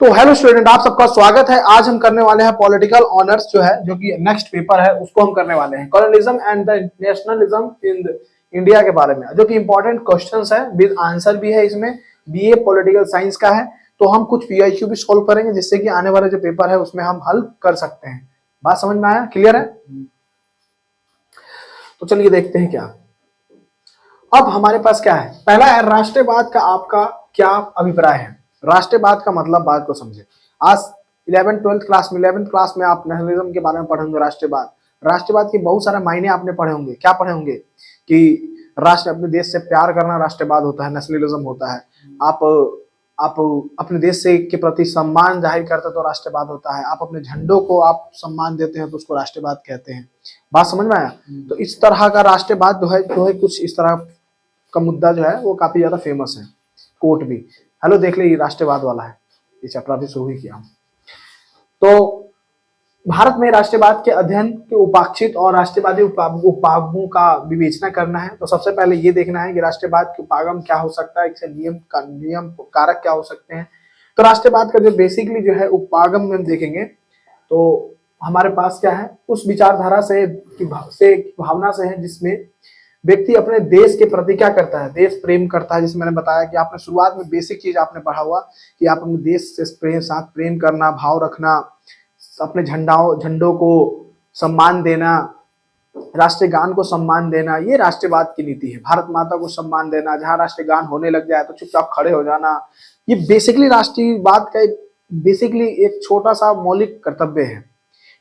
तो hello student, आप सबका स्वागत है। आज हम करने वाले हैं पॉलिटिकल ऑनर्स जो कि नेक्स्ट पेपर है उसको हम करने वाले हैं colonialism and the nationalism in India के बारे में, जो कि इंपॉर्टेंट क्वेश्चंस है विद आंसर भी है। इसमें बीए पॉलिटिकल साइंस का है, तो हम कुछ पीआईक्यू भी सोल्व करेंगे जिससे कि आने वाले जो पेपर है उसमें हम हल कर सकते हैं। बात समझ में आया? क्लियर है? तो चलिए देखते हैं क्या अब हमारे पास क्या है। पहला है राष्ट्रवाद का आपका क्या अभिप्राय है। राष्ट्रवाद का मतलब, बात को समझे। आज 11th क्लास में आप नेशनलिज्म के बारे में पढ़े होंगे। राष्ट्रवाद के बहुत सारे मायने आपने पढ़े होंगे। क्या पढ़े होंगे कि राष्ट्र, अपने देश से प्यार करना राष्ट्रवाद होता है, नेशनलिज्म होता है। आप अपने देश से के प्रति सम्मान जाहिर करते तो राष्ट्रवाद होता है। आप अपने झंडों को आप सम्मान देते हैं तो उसको राष्ट्रवाद कहते हैं। बात समझ में आया? तो इस तरह का राष्ट्रवाद जो है कुछ इस तरह का मुद्दा जो है वो काफी ज्यादा फेमस है। कोर्ट भी हेलो देख ले, ये राष्ट्रवाद वाला है, ये चैप्टर अभी शुरू ही किया। तो भारत में राष्ट्रवाद के अध्ययन के उपाक्षित और राष्ट्रवादी उपागमों का विवेचना करना है। तो सबसे पहले ये देखना है कि राष्ट्रवाद के उपागम क्या हो सकता है, इसके नियम कारक क्या हो सकते हैं। तो राष्ट्रवाद का जो बेसिकली जो है उपागम में हम देखेंगे तो हमारे पास क्या है, उस विचारधारा से भावना से है जिसमें व्यक्ति अपने देश के प्रति क्या करता है, देश प्रेम करता है। जैसे मैंने बताया कि आपने शुरुआत में बेसिक चीज आपने पढ़ा हुआ कि आप अपने देश से साथ प्रेम करना, भाव रखना, अपने झंडों को सम्मान देना, राष्ट्रीय गान को सम्मान देना, ये राष्ट्रवाद की नीति है। भारत माता को सम्मान देना, जहां राष्ट्रीय गान होने लग जाए तो चुपचाप खड़े हो जाना, ये बेसिकली राष्ट्रवाद का बेसिकली एक छोटा सा मौलिक कर्तव्य है।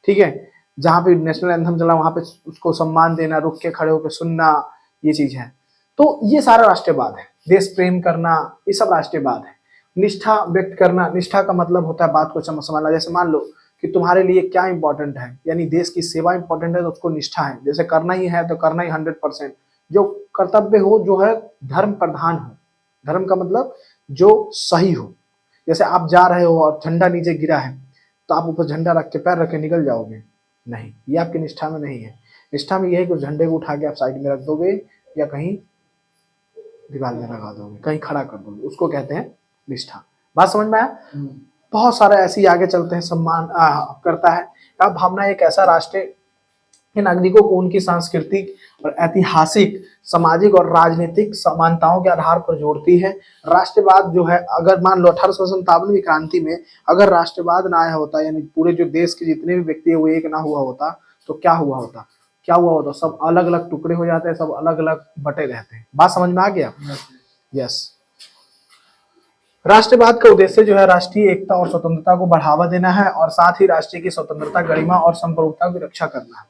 ठीक है, जहां पे नेशनल एंथम चला वहां पे उसको सम्मान देना, रुक के खड़े होकर सुनना, ये चीज है। तो ये सारा राष्ट्रवाद है। देश प्रेम करना, ये सब राष्ट्रवाद है। निष्ठा व्यक्त करना, निष्ठा का मतलब होता है बात को समझना। जैसे मान लो कि तुम्हारे लिए क्या इंपॉर्टेंट है, यानी देश की सेवा इंपॉर्टेंट है तो उसको निष्ठा है। जैसे करना ही है तो करना ही 100%। जो कर्तव्य हो जो है धर्म प्रधान हो, धर्म का मतलब जो सही हो। जैसे आप जा रहे हो और झंडा नीचे गिरा है तो आप ऊपर झंडा रख के पैर रख के निकल जाओगे? नहीं, ये आपकी निष्ठा में नहीं है। निष्ठा में यह है कि झंडे को उठा के आप साइड में रख दोगे या कहीं दीवार में लगा दोगे, कहीं खड़ा कर दोगे, उसको कहते हैं निष्ठा। बात समझ में आया? बहुत सारे ऐसे ही आगे चलते हैं सम्मान करता है। अब भावना एक ऐसा राष्ट्र के नागरिकों को उनकी सांस्कृतिक और ऐतिहासिक, सामाजिक और राजनीतिक समानताओं के आधार पर जोड़ती है। राष्ट्रवाद जो है, अगर मान लो 1857 की क्रांति में अगर राष्ट्रवाद ना आया होता, यानी पूरे जो देश के जितने भी व्यक्ति है वो एक ना हुआ होता, तो क्या हुआ होता? सब अलग अलग टुकड़े हो जाते हैं, सब अलग अलग बटे रहते हैं। बात समझ में आ गया? यस। राष्ट्रवाद का उद्देश्य जो है राष्ट्रीय एकता और स्वतंत्रता को बढ़ावा देना है और साथ ही राष्ट्र की स्वतंत्रता, गरिमा और संप्रभुता की रक्षा करना है।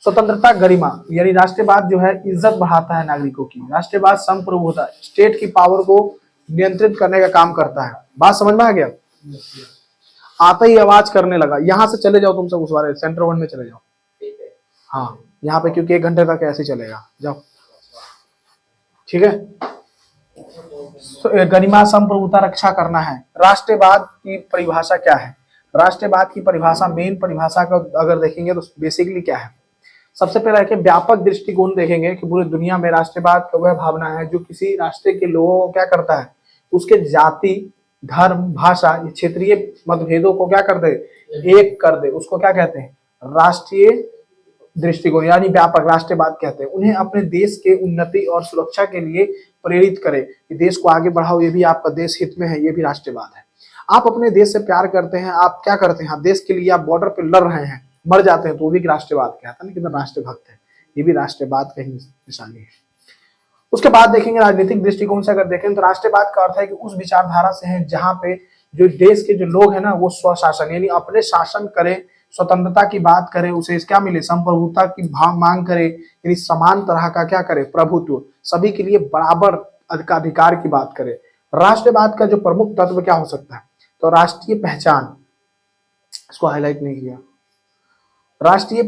स्वतंत्रता, गरिमा यानी राष्ट्रवाद जो है इज्जत बढ़ाता है नागरिकों की। राष्ट्रवाद संप्रभुता, स्टेट की पावर को नियंत्रित करने का काम करता है। बात समझ में आ गया? आता ही आवाज करने लगा। यहां से चले जाओ, तुम सब उस वाले सेंटर 1 में चले जाओ। हाँ, यहाँ पे क्योंकि 1 घंटे तक ऐसे चलेगा, जाओ। ठीक है, गरिमा संप्रभुता रक्षा करना है। राष्ट्रवाद की परिभाषा क्या है? राष्ट्रवाद की परिभाषा, मेन परिभाषा का अगर देखेंगे तो बेसिकली क्या है, सबसे पहले है कि व्यापक दृष्टिकोण देखेंगे कि पूरी दुनिया में राष्ट्रवाद का वह भावना है जो किसी राष्ट्र के लोगों को क्या करता है, उसके जाति, धर्म, भाषा, क्षेत्रीय मतभेदों को क्या कर दे, एक कर दे। उसको क्या कहते हैं? राष्ट्रीय दृष्टिकोण यानी व्यापक राष्ट्रवाद कहते हैं। उन्हें अपने देश के उन्नति और सुरक्षा के लिए प्रेरित करे कि देश को आगे बढ़ाओ, ये भी आपका देश हित में है, ये भी राष्ट्रवाद है। आप अपने देश से प्यार करते हैं, आप क्या करते हैं, आप देश के लिए आप बॉर्डर पे लड़ रहे हैं, मर जाते हैं, तो वो भी राष्ट्रवाद कहता है ना, कितना राष्ट्रभक्त है, ये भी राष्ट्रवाद का ही निशानी है। उसके बाद देखेंगे राजनीतिक दृष्टिकोण से अगर देखें तो राष्ट्रवाद का अर्थ है कि उस विचारधारा से है जहां पे जो देश के जो लोग हैं ना वो स्वशासन यानी अपने शासन करें, स्वतंत्रता की बात करें, उसे क्या मिले, संप्रभुता की मांग करे, यानी समान तरह का क्या करे, प्रभुत्व, सभी के लिए बराबर अधिकार की बात करे। राष्ट्रवाद का जो प्रमुख तत्व क्या हो सकता है, तो राष्ट्रीय पहचान, इसको हाईलाइट नहीं किया। राष्ट्रीय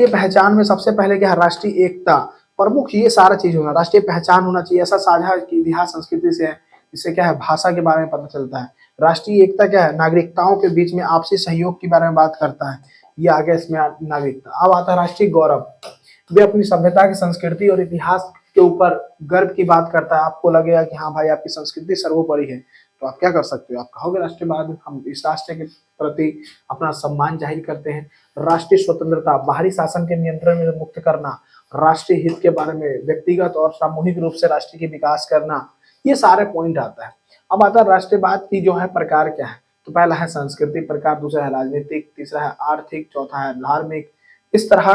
पहचान में सबसे पहले क्या है, राष्ट्रीय एकता, प्रमुख ये सारा चीज होना, राष्ट्रीय पहचान होना चाहिए। ऐसा साझा इतिहास संस्कृति से है, इससे क्या है, भाषा के बारे में पता चलता है। राष्ट्रीय एकता क्या है, नागरिकताओं के बीच में आपसी सहयोग के बारे में बात करता है, ये आ गया इसमें नागरिकता। अब आता है राष्ट्रीय गौरव, वे अपनी सभ्यता की संस्कृति और इतिहास के ऊपर गर्व की बात करता है। आपको लगेगा कि हाँ भाई आपकी संस्कृति सर्वोपरि है, तो आप क्या कर सकते हो, आप कहोगे राष्ट्रवाद, हम इस राष्ट्र के प्रति अपना सम्मान जाहिर करते हैं। राष्ट्रीय स्वतंत्रता, बाहरी शासन के नियंत्रण में मुक्त करना, राष्ट्रीय हित के बारे में व्यक्तिगत और सामूहिक रूप से राष्ट्र की विकास करना, ये सारे पॉइंट आता है। अब आता है राष्ट्रवाद की जो है प्रकार क्या है, तो पहला है संस्कृति प्रकार, दूसरा है राजनीतिक, तीसरा है आर्थिक, चौथा है धार्मिक, इस तरह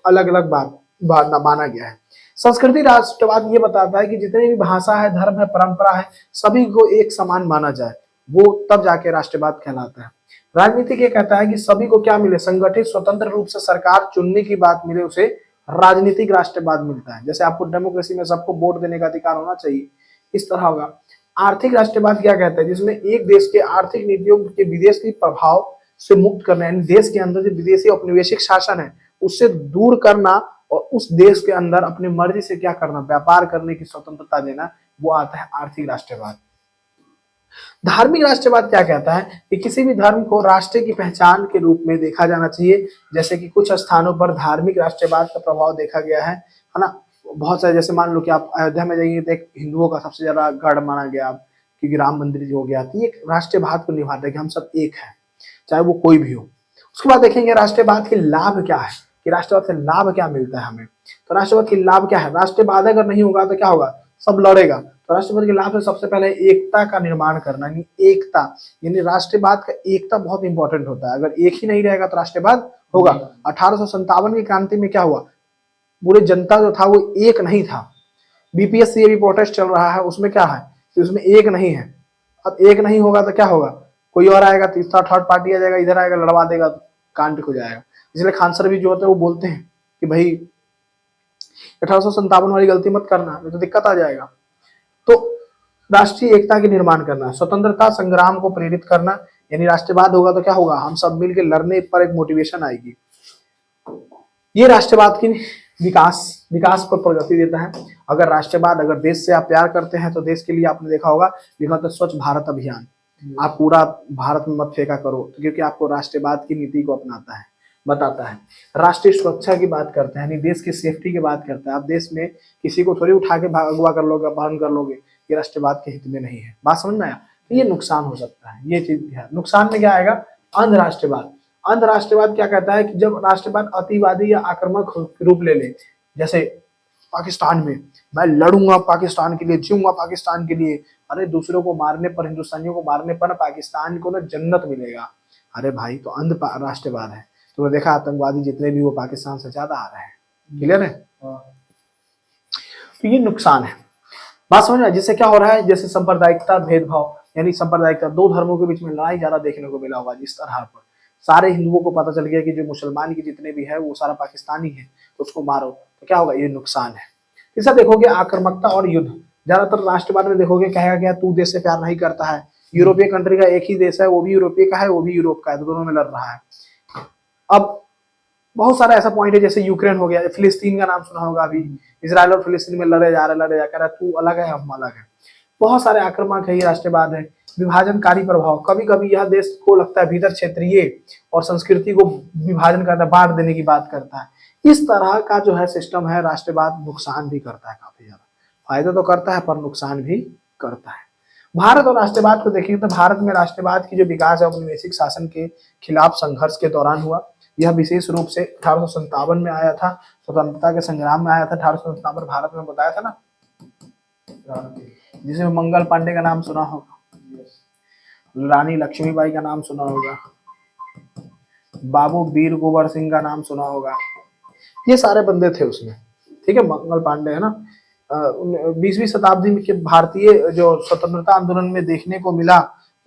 अलग अलग बात माना गया है। संस्कृति राष्ट्रवाद ये बताता है कि जितनी भी भाषा है, धर्म है, परंपरा है, सभी को एक समान माना जाए, वो तब जाके राष्ट्रवाद कहलाता है। राजनीतिक ये कहता है कि सभी को क्या मिले, संगठित स्वतंत्र रूप से सरकार चुनने की बात मिले, उसे राजनीतिक राष्ट्रवाद मिलता है। जैसे आपको डेमोक्रेसी में सबको वोट देने का अधिकार होना चाहिए, इस तरह होगा। आर्थिक राष्ट्रवाद क्या कहता है, जिसमें एक देश के आर्थिक नीतियों के विदेश के प्रभाव से मुक्त करना, यानी देश के अंदर जो विदेशी औपनिवेशिक शासन है उससे दूर करना और उस देश के अंदर अपनी मर्जी से क्या करना, व्यापार करने की स्वतंत्रता देना, वो आता है आर्थिक राष्ट्रवाद। धार्मिक राष्ट्रवाद क्या कहता है कि किसी भी धर्म को राष्ट्र की पहचान के रूप में देखा जाना चाहिए। जैसे कि कुछ स्थानों पर धार्मिक राष्ट्रवाद का प्रभाव देखा गया है ना। बहुत सारे, जैसे मान लो कि आप अयोध्या में जाइए तो एक हिंदुओं का सबसे ज्यादा गढ़ माना गया, क्योंकि राम मंदिर जो हो गया, तो ये राष्ट्रवाद को निभाता है कि हम सब एक हैं, चाहे वो कोई भी हो। उसके बाद देखेंगे राष्ट्रवाद के लाभ क्या है, कि राष्ट्रवाद से लाभ क्या मिलता है हमें। तो राष्ट्रवाद के लाभ क्या है, राष्ट्रवाद अगर नहीं होगा तो क्या होगा, सब लड़ेगा। तो राष्ट्रवाद के लाभ से सबसे पहले एकता का निर्माण करना, यानी एकता, यानी राष्ट्रवाद का एकता बहुत इंपॉर्टेंट होता है। अगर एक ही नहीं रहेगा तो राष्ट्रवाद होगा। 1857 की क्रांति में क्या हुआ, पूरी जनता जो था वो एक नहीं था। बीपीएससी भी प्रोटेस्ट चल रहा है, उसमें क्या है कि उसमें एक नहीं है। अब एक नहीं होगा तो क्या होगा, कोई और आएगा, तीसरा थर्ड पार्टी आ जाएगा, इधर आएगा, लड़वा देगा, तो कांड हो जाएगा। इसलिए खान सर भी जो होते हैं वो बोलते हैं कि भाई 1857 वाली गलती मत करना, नहीं तो दिक्कत आ जाएगा। तो राष्ट्रीय एकता के निर्माण करना, स्वतंत्रता संग्राम को प्रेरित करना, यानी राष्ट्रवाद होगा तो क्या होगा, हम सब मिलकर लड़ने पर एक मोटिवेशन आएगी। ये राष्ट्रवाद की विकास पर प्रगति देता है। अगर राष्ट्रवाद, अगर देश से आप प्यार करते हैं तो देश के लिए आपने देखा होगा लिखा था स्वच्छ भारत अभियान। आप पूरा भारत में मत फेंका करो, तो क्योंकि आपको राष्ट्रवाद की नीति को अपनाता है, बताता है। राष्ट्रीय सुरक्षा की बात करते हैं, यानी देश की सेफ्टी की बात करता है। आप देश में किसी को थोड़ी उठा के अगवा कर लोगे, अपहरण कर लोगे, ये राष्ट्रवाद के हित में नहीं है। बात समझ में आया, तो ये नुकसान हो सकता है, ये चीज है। नुकसान में क्या आएगा, अंध राष्ट्रवाद। अंध राष्ट्रवाद क्या कहता है कि जब राष्ट्रवाद अतिवादी या आक्रामक रूप ले ले, जैसे पाकिस्तान में मैं लड़ूंगा पाकिस्तान के लिए, जीऊंगा पाकिस्तान के लिए, अरे दूसरों को मारने पर, हिंदुस्तानियों को मारने पर पाकिस्तान को ना जन्नत मिलेगा। अरे भाई, तो अंध राष्ट्रवाद है। तो देखा आतंकवादी जितने भी वो पाकिस्तान से ज्यादा आ रहे हैं, क्लियर है। तो ये नुकसान है, बात समझ में। जिससे क्या हो रहा है, जैसे सांप्रदायिकता भेदभाव, यानी सांप्रदायिकता, दो धर्मों के बीच में लड़ाई ज्यादा देखने को मिला होगा। जिस तरह पर सारे हिंदुओं को पता चल गया कि जो मुसलमान के जितने भी है वो सारा पाकिस्तानी है, तो उसको मारो, तो क्या होगा, ये नुकसान है। तीसरा देखोगे आक्रामकता और युद्ध। ज्यादातर राष्ट्रवाद में देखोगे कहेगा गया तू देश से प्यार नहीं करता है। यूरोपीय कंट्री का एक ही देश है, वो भी यूरोपीय का है, वो भी यूरोप का है, तो दोनों में लड़ रहा है। अब बहुत सारा ऐसा पॉइंट है, जैसे यूक्रेन हो गया, फिलिस्तीन का नाम सुना होगा, अभी इजराइल और फिलिस्तीन में लड़े जा रहे, कह रहा तू अलग है हम अलग है। बहुत सारे आक्रामक है, ये राष्ट्रवाद है। विभाजनकारी प्रभाव, कभी कभी यह देश को लगता है भीतर क्षेत्रीय और संस्कृति को विभाजन करता है, बांट देने की बात करता है। इस तरह का जो है सिस्टम है राष्ट्रवाद, नुकसान भी करता है काफी ज्यादा। फायदा तो करता है पर नुकसान भी करता है। भारत और राष्ट्रवाद को देखिए तो भारत में राष्ट्रवाद की जो विकास है औपनिवेशिक शासन के खिलाफ संघर्ष के दौरान हुआ। यह विशेष रूप से 1857 में आया था, स्वतंत्रता के संग्राम में आया था। 1857 भारत में बताया था ना, जिसमें मंगल पांडे का नाम सुना होगा, रानी लक्ष्मीबाई का नाम सुना होगा, बाबू वीर कुंवर सिंह का नाम सुना होगा, ये सारे बंदे थे उसमें, ठीक है। मंगल पांडे है ना। 20वीं शताब्दी में के भारतीय जो स्वतंत्रता आंदोलन में देखने को मिला,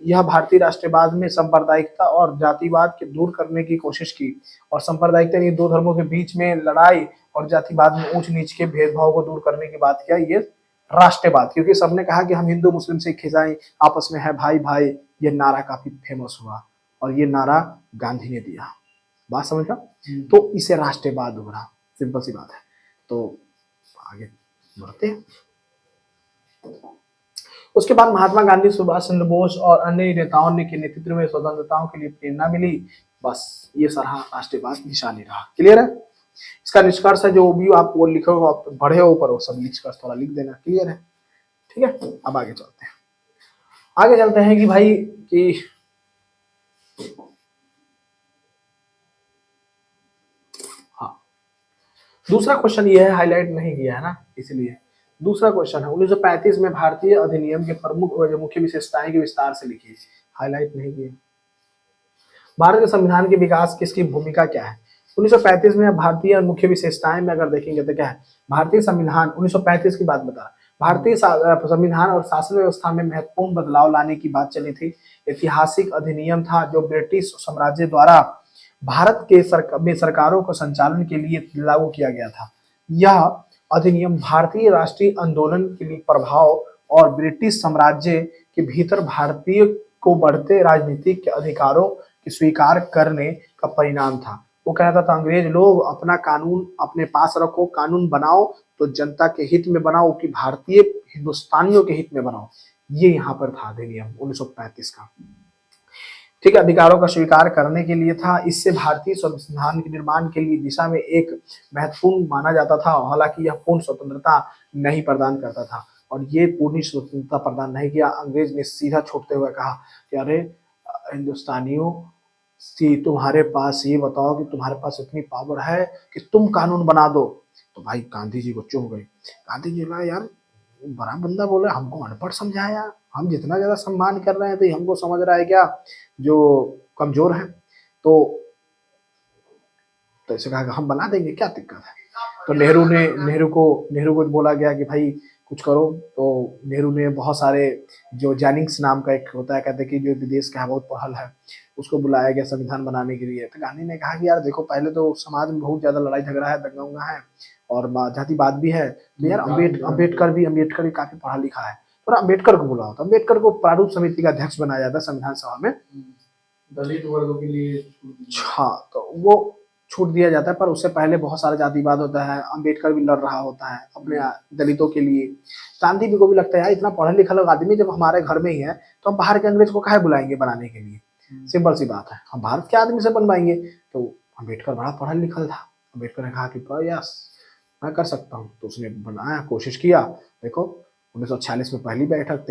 यह भारतीय राष्ट्रवाद में सांप्रदायिकता और जातिवाद के दूर करने की कोशिश की। और सांप्रदायिकता यानी दो धर्मों के बीच में लड़ाई और जातिवाद में ऊंच नीच के भेदभाव को दूर करने की बात किया, ये राष्ट्रवाद। क्योंकि सबने कहा कि हम हिंदू मुस्लिम सिख ईसाई आपस में है भाई भाई, ये नारा काफी फेमस हुआ और ये नारा गांधी ने दिया। बात समझा, तो इसे राष्ट्रवाद उभरा, सिंपल सी बात है। तो आगे बढ़ते हैं। उसके बाद महात्मा गांधी, सुभाष चंद्र बोस और अन्य नेताओं ने के नेतृत्व में स्वतंत्रताओं के लिए प्रेरणा मिली। बस ये सारा राष्ट्रवाद निशानी रहा, क्लियर है। इसका निष्कर्ष है, जो भी आप वो लिखे हो, आप पढ़े हो ऊपर, वो सब निष्कर्ष थोड़ा लिख देना, क्लियर है, ठीक है। अब आगे चलते हैं। आगे चलते हैं कि भाई कि हाँ, दूसरा क्वेश्चन ये है, हाईलाइट नहीं किया है ना इसलिए। दूसरा क्वेश्चन है 1935 में भारतीय अधिनियम के प्रमुख और जो मुख्य विशेषताएं के विस्तार से लिखिए। हाईलाइट नहीं किया। भारत के संविधान के विकास किसकी भूमिका क्या है? 1935 में भारतीय मुख्य विशेषताएं में अगर देखेंगे तो क्या है, भारतीय संविधान 1935 की बात बता रहा, भारतीय संविधान और शासन व्यवस्था में महत्वपूर्ण बदलाव लाने की बात चली थी। ऐतिहासिक अधिनियम था जो ब्रिटिश साम्राज्य द्वारा भारत के सरकारों को संचालन के लिए लागू किया गया था। यह अधिनियम भारतीय राष्ट्रीय आंदोलन के लिए प्रभाव और ब्रिटिश साम्राज्य के भीतर भारतीय को बढ़ते राजनीतिक अधिकारों की स्वीकार करने का परिणाम था। वो कहता था अंग्रेज लोग अपना कानून अपने पास रखो, कानून बनाओ तो जनता के हित में बनाओ कि भारतीय हिंदुस्तानियों के हित में बनाओ। ये यहाँ पर था अधिनियम 1935 का। ठीक है, अधिकारों का स्वीकार करने के लिए था। इससे भारतीय संविधान के निर्माण के लिए दिशा में एक महत्वपूर्ण माना जाता था। हालांकि यह पूर्ण स्वतंत्रता नहीं प्रदान करता था और ये पूर्ण स्वतंत्रता प्रदान नहीं किया। अंग्रेज ने सीधा छोड़ते हुए कहा कि अरे हिंदुस्तानियों, तुम्हारे पास ये बताओ कि तुम्हारे पास इतनी पावर है कि तुम कानून बना दो। तो भाई गांधी जी को चुभ गई। गांधी जी बोला यार बड़ा बंदा बोले, हमको अनपढ़ समझाया, हम जितना ज्यादा सम्मान कर रहे हैं तो हमको समझ रहा है क्या जो कमजोर है। तो ऐसे कहा कि हम बना देंगे, क्या दिक्कत है। तो नेहरू को बोला गया कि भाई कुछ करो। तो नेहरू ने बहुत सारे, जो जेनिंग्स नाम का एक होता है, कहते हैं कि जो विदेश का है बहुत पढ़ल है, उसको बुलाया गया संविधान बनाने के लिए। तो गांधी ने कहा कि यार देखो पहले तो समाज में बहुत ज्यादा लड़ाई झगड़ा है, दंगा उंगा है और जातिवाद भी है। तो यार अम्बेडकर भी काफी पढ़ा लिखा है, तो अम्बेडकर को बुलाओ। तो अम्बेडकर को प्रारूप समिति का अध्यक्ष बनाया जाता है संविधान सभा में, दलित वर्गों के लिए। हाँ, तो वो छूट दिया जाता है। पर उससे पहले बहुत सारा जातिवाद होता है, अम्बेडकर भी लड़ रहा होता है अपने दलितों के लिए। गांधी जी को भी लगता है यार इतना पढ़ा लिखा लोग आदमी जब हमारे घर में ही है तो हम बाहर के अंग्रेज को काहे बुलाएंगे बनाने के लिए। सिंपल सी बात है, हम भारत के आदमी से बनवाएंगे। तो अम्बेडकर बड़ा पढ़ा लिखा था। अम्बेडकर ने कहा कि प्रयास मैं कर सकता हूँ, तो उसने बनाया, कोशिश किया। देखो 1946 में पहली बैठक,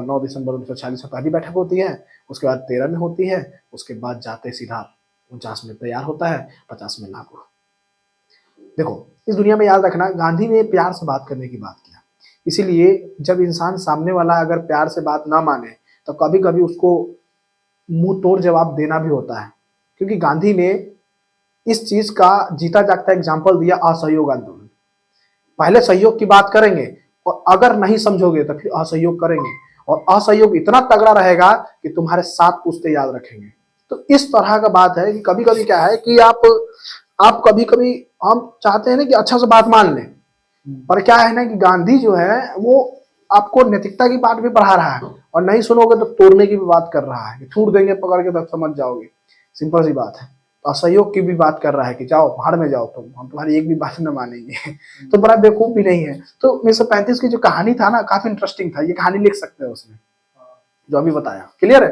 9 दिसंबर 1946 में पहली बैठक होती है, उसके बाद 13 में होती है, उसके बाद जाते सीधा 49 में तैयार होता है, 50 में लागू। देखो इस दुनिया में याद रखना, गांधी ने प्यार से बात करने की बात किया। इसीलिए जब इंसान सामने वाला अगर प्यार से बात ना माने तो कभी कभी उसको मुंह तोड़ जवाब देना भी होता है, क्योंकि गांधी ने इस चीज का जीता जागता एग्जाम्पल दिया, असहयोग आंदोलन। पहले सहयोग की बात करेंगे और अगर नहीं समझोगे तो फिर असहयोग करेंगे, और असहयोग इतना तगड़ा रहेगा कि तुम्हारे 7 पुश्ते याद रखेंगे। तो इस तरह का बात है कि कभी कभी क्या है कि आप कभी कभी हम चाहते हैं ना कि अच्छा से बात मान लें, पर क्या है ना कि गांधी जो है वो आपको नैतिकता की बात भी पढ़ा रहा है और नहीं सुनोगे तो तोड़ने की भी बात कर रहा है कि छूट देंगे पकड़ के तब समझ जाओगे। सिंपल सी बात है। तो असहयोग की भी बात कर रहा है कि जाओ भाड़ में जाओ तुम, हम तुम्हारी एक भी बात न मानेंगे। तो बड़ा बेवकूफ भी नहीं है। तो 1935 की जो कहानी था ना काफी इंटरेस्टिंग था, ये कहानी लिख सकते हैं उसमें जो अभी बताया। क्लियर है।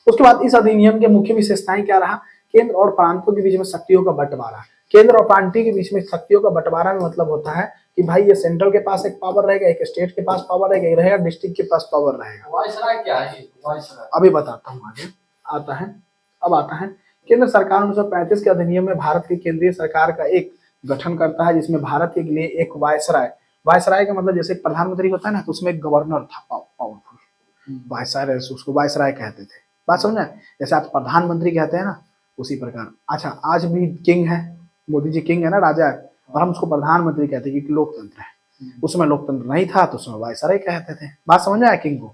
उसके बाद इस अधिनियम के मुख्य विशेषताएं क्या रहा, केंद्र और प्रांतों के बीच में शक्तियों का बंटवारा। केंद्र और प्रांतीय के बीच में शक्तियों का बंटवारा में मतलब होता है कि भाई ये सेंट्रल के पास एक पावर रहेगा, एक स्टेट के पास पावर रहेगा, डिस्ट्रिक्ट के पास पावर रहेगा। वायसराय क्या है? वायसराय अभी बताता हूँ, आगे आता है। अब आता है केंद्र सरकार 1935 के अधिनियम में भारत की केंद्रीय सरकार का एक गठन करता है, जिसमें भारत के लिए एक वायसराय, वायसराय का मतलब जैसे प्रधानमंत्री होता है ना, तो उसमें एक गवर्नर था पावरफुल, वायसराय, उसको वायसराय कहते थे। बात समझे, जैसे आप प्रधानमंत्री कहते हैं ना, उसी प्रकार। अच्छा आज भी किंग है, मोदी जी किंग है ना, राजा है, और हम उसको प्रधानमंत्री कहते हैं क्योंकि लोकतंत्र है। उसमें लोकतंत्र नहीं था तो उसमें वायसराय कहते थे। बात समझ आया किंग को।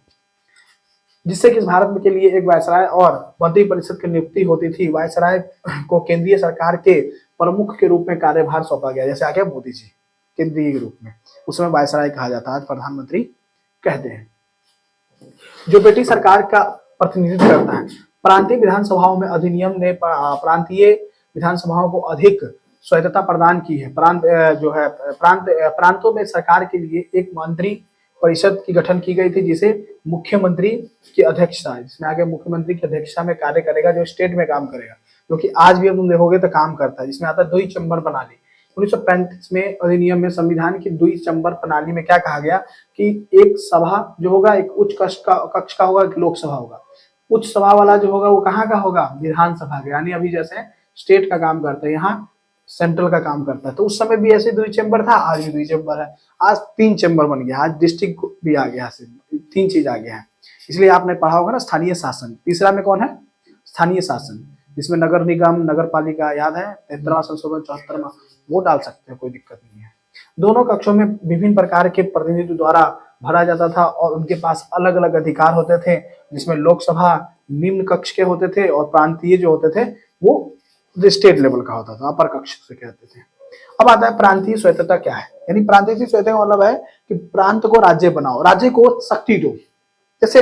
जिससे कि इस भारत के लिए एक वायसराय और मंत्री परिषद की नियुक्ति होती थी। वायसराय को केंद्रीय सरकार के प्रमुख के रूप में कार्यभार सौंपा गया। जैसे आ गया मोदी जी केंद्रीय के रूप में, उसमें वायसराय कहा जाता है, आज प्रधानमंत्री कहते हैं, जो ब्रिटिश सरकार का प्रतिनिधित्व करता है। प्रांतीय विधानसभाओं में अधिनियम ने प्रांतीय विधानसभाओं को अधिक स्वायत्तता प्रदान की है। प्रांतों में सरकार के लिए एक मंत्री परिषद की गठन की गई थी, जिसे मुख्यमंत्री की अध्यक्षता है, जिसमें आगे मुख्यमंत्री की अध्यक्षता में कार्य करेगा, जो स्टेट में काम करेगा, जो कि आज भी तुम देखोगे तो काम करता है। जिसमें आता है 2 चैम्बर बना ली, 1935 में अधिनियम में संविधान की द्विचंबर प्रणाली में क्या कहा गया कि एक सभा जो होगा एक उच्च कक्ष का होगा, एक लोकसभा होगा। उच्च सभा वाला जो होगा वो कहाँ का होगा, विधानसभा का। यानी अभी जैसे स्टेट का काम करता है, यहाँ सेंट्रल का काम करता है। तो उस समय भी ऐसे 2 चैम्बर था, आज भी 2 चैम्बर है। आज 3 चैम्बर बन गया, आज डिस्ट्रिक्ट भी आ गया, 3 चीज आ गया है। इसलिए आपने पढ़ा होगा ना स्थानीय शासन। तीसरा में कौन है, स्थानीय शासन, जिसमें नगर निगम, नगर पालिका याद है, 73वां संशोधन 74वां, वो डाल सकते हैं, कोई दिक्कत नहीं है। दोनों कक्षों में विभिन्न प्रकार के प्रतिनिधित्व द्वारा भरा जाता था और उनके पास अलग अलग अधिकार होते थे, जिसमें लोकसभा निम्न कक्ष के होते थे और प्रांतीय जो होते थे वो स्टेट लेवल का होता था, अपर कक्ष से कहते थे। अब आता है प्रांतीय स्वायत्तता क्या है। यानी प्रांतीय स्वायत्तता का मतलब है कि प्रांत को राज्य बनाओ, राज्य को शक्ति दो। जैसे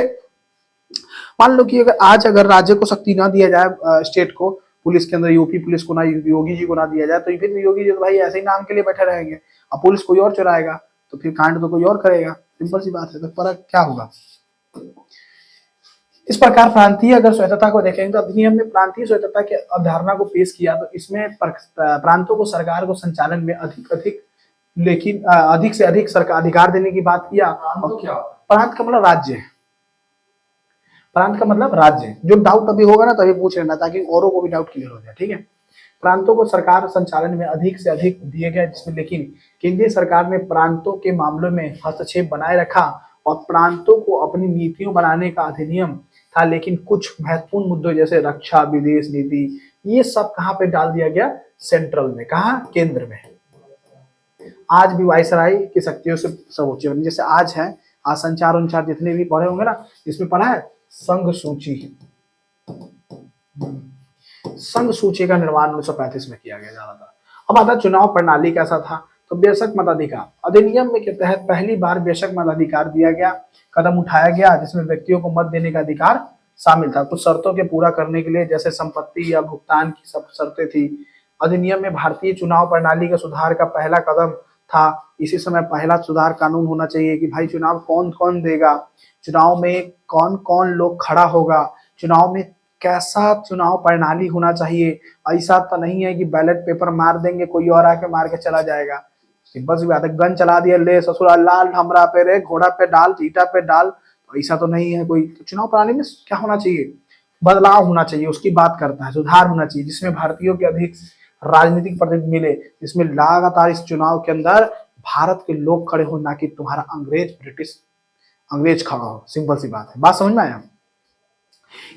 मान लो कि अगर राज्य को शक्ति ना दिया जाए, स्टेट को, पुलिस के अंदर यूपी पुलिस को ना, योगी जी को ना दिया जाए, तो फिर योगी जी तो भाई ऐसे ही नाम के लिए बैठे रहेंगे। अब पुलिस कोई और चुराएगा तो फिर कांड तो कोई और करेगा, सिंपल सी बात है। तो फर्क क्या होगा। इस प्रकार प्रांतीय अगर स्वायत्तता को देखेंगे तो अधिनियम में प्रांतीय स्वायत्तता के अवधारणा को पेश किया, तो इसमें प्रांतों को सरकार को संचालन में अधिक से अधिक सरकार अधिकार देने की बात किया। प्रांत का मतलब राज्य है, प्रांत का मतलब राज्य। जो डाउट अभी होगा ना तभी पूछ लेना, ताकि औरों को भी डाउट क्लियर हो जाए, ठीक है। प्रांतों को सरकार संचालन में अधिक से अधिक दिए गए, जिसमें लेकिन केंद्रीय सरकार ने प्रांतों के मामलों में हस्तक्षेप बनाए रखा और प्रांतों को अपनी नीतियों बनाने का अधिनियम था। लेकिन कुछ महत्वपूर्ण मुद्दों जैसे रक्षा, विदेश नीति, ये सब कहाँ पे डाल दिया गया, सेंट्रल में, कहा, केंद्र में। आज भी वायसराय की शक्तियों से सर्वोच्च, जैसे आज है, आज संचार उनचार जितने भी पढ़े होंगे ना, इसमें पढ़ा है संघ सूची। संघ सूची का निर्माण 1935 में किया गया ज्यादातर। अब आता चुनाव प्रणाली कैसा था, तो बेशक मताधिकार अधिनियम में के तहत पहली बार बेशक मताधिकार दिया गया, कदम उठाया गया, जिसमें व्यक्तियों को मत देने का अधिकार शामिल था। कुछ शर्तों के पूरा करने के लिए, जैसे संपत्ति या भुगतान की सब शर्तें थी। अधिनियम में भारतीय चुनाव प्रणाली का सुधार का पहला कदम था। इसी समय पहला सुधार कानून होना चाहिए कि भाई चुनाव कौन कौन देगा, चुनाव में कौन कौन लोग खड़ा होगा, चुनाव में कैसा चुनाव प्रणाली होना चाहिए। ऐसा तो नहीं है कि बैलेट पेपर मार देंगे, कोई और आके मार के चला जाएगा। सिंपल सी बात है, गन चला दिया, ले ससुरा लाल हमरा पे रे, घोड़ा पे डाल, चीटा पे डाल, तो ऐसा तो नहीं है कोई। तो चुनाव प्रणाली में क्या होना चाहिए, बदलाव होना चाहिए, उसकी बात करता है, सुधार होना चाहिए, जिसमें भारतीयों के अधिक राजनीतिक प्रतिनिधि मिले, जिसमें लगातार इस चुनाव के अंदर भारत के लोग खड़े हो, ना कि तुम्हारा अंग्रेज खड़ा हो। सिंपल सी बात है, बात समझ में आया।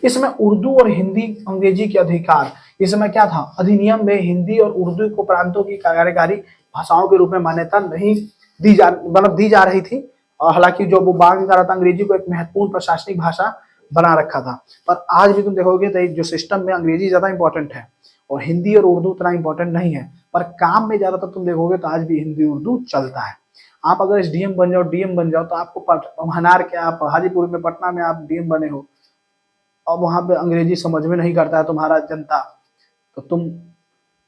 इसमें उर्दू और हिंदी अंग्रेजी के अधिकार, इस समय क्या था, अधिनियम में हिंदी और उर्दू को प्रांतों की कार्यकारी भाषाओं के रूप में मान्यता नहीं दी जा रही थी। और हालांकि जो वो बांग कर रहा था, अंग्रेजी को एक महत्वपूर्ण प्रशासनिक भाषा बना रखा था। पर आज भी तुम देखोगे तो जो सिस्टम में अंग्रेजी ज्यादा इंपॉर्टेंट है और हिंदी और उर्दू उतना इंपॉर्टेंट नहीं है, पर काम में ज्यादातर तुम देखोगे तो आज भी हिंदी उर्दू चलता है। आप अगर एसडीएम बन जाओ, डीएम बन जाओ, तो आपको हनार के आप हाजीपुर में, पटना में आप डीएम बने हो, अब वहां पे अंग्रेजी समझ में नहीं करता है तुम्हारा जनता, तो तुम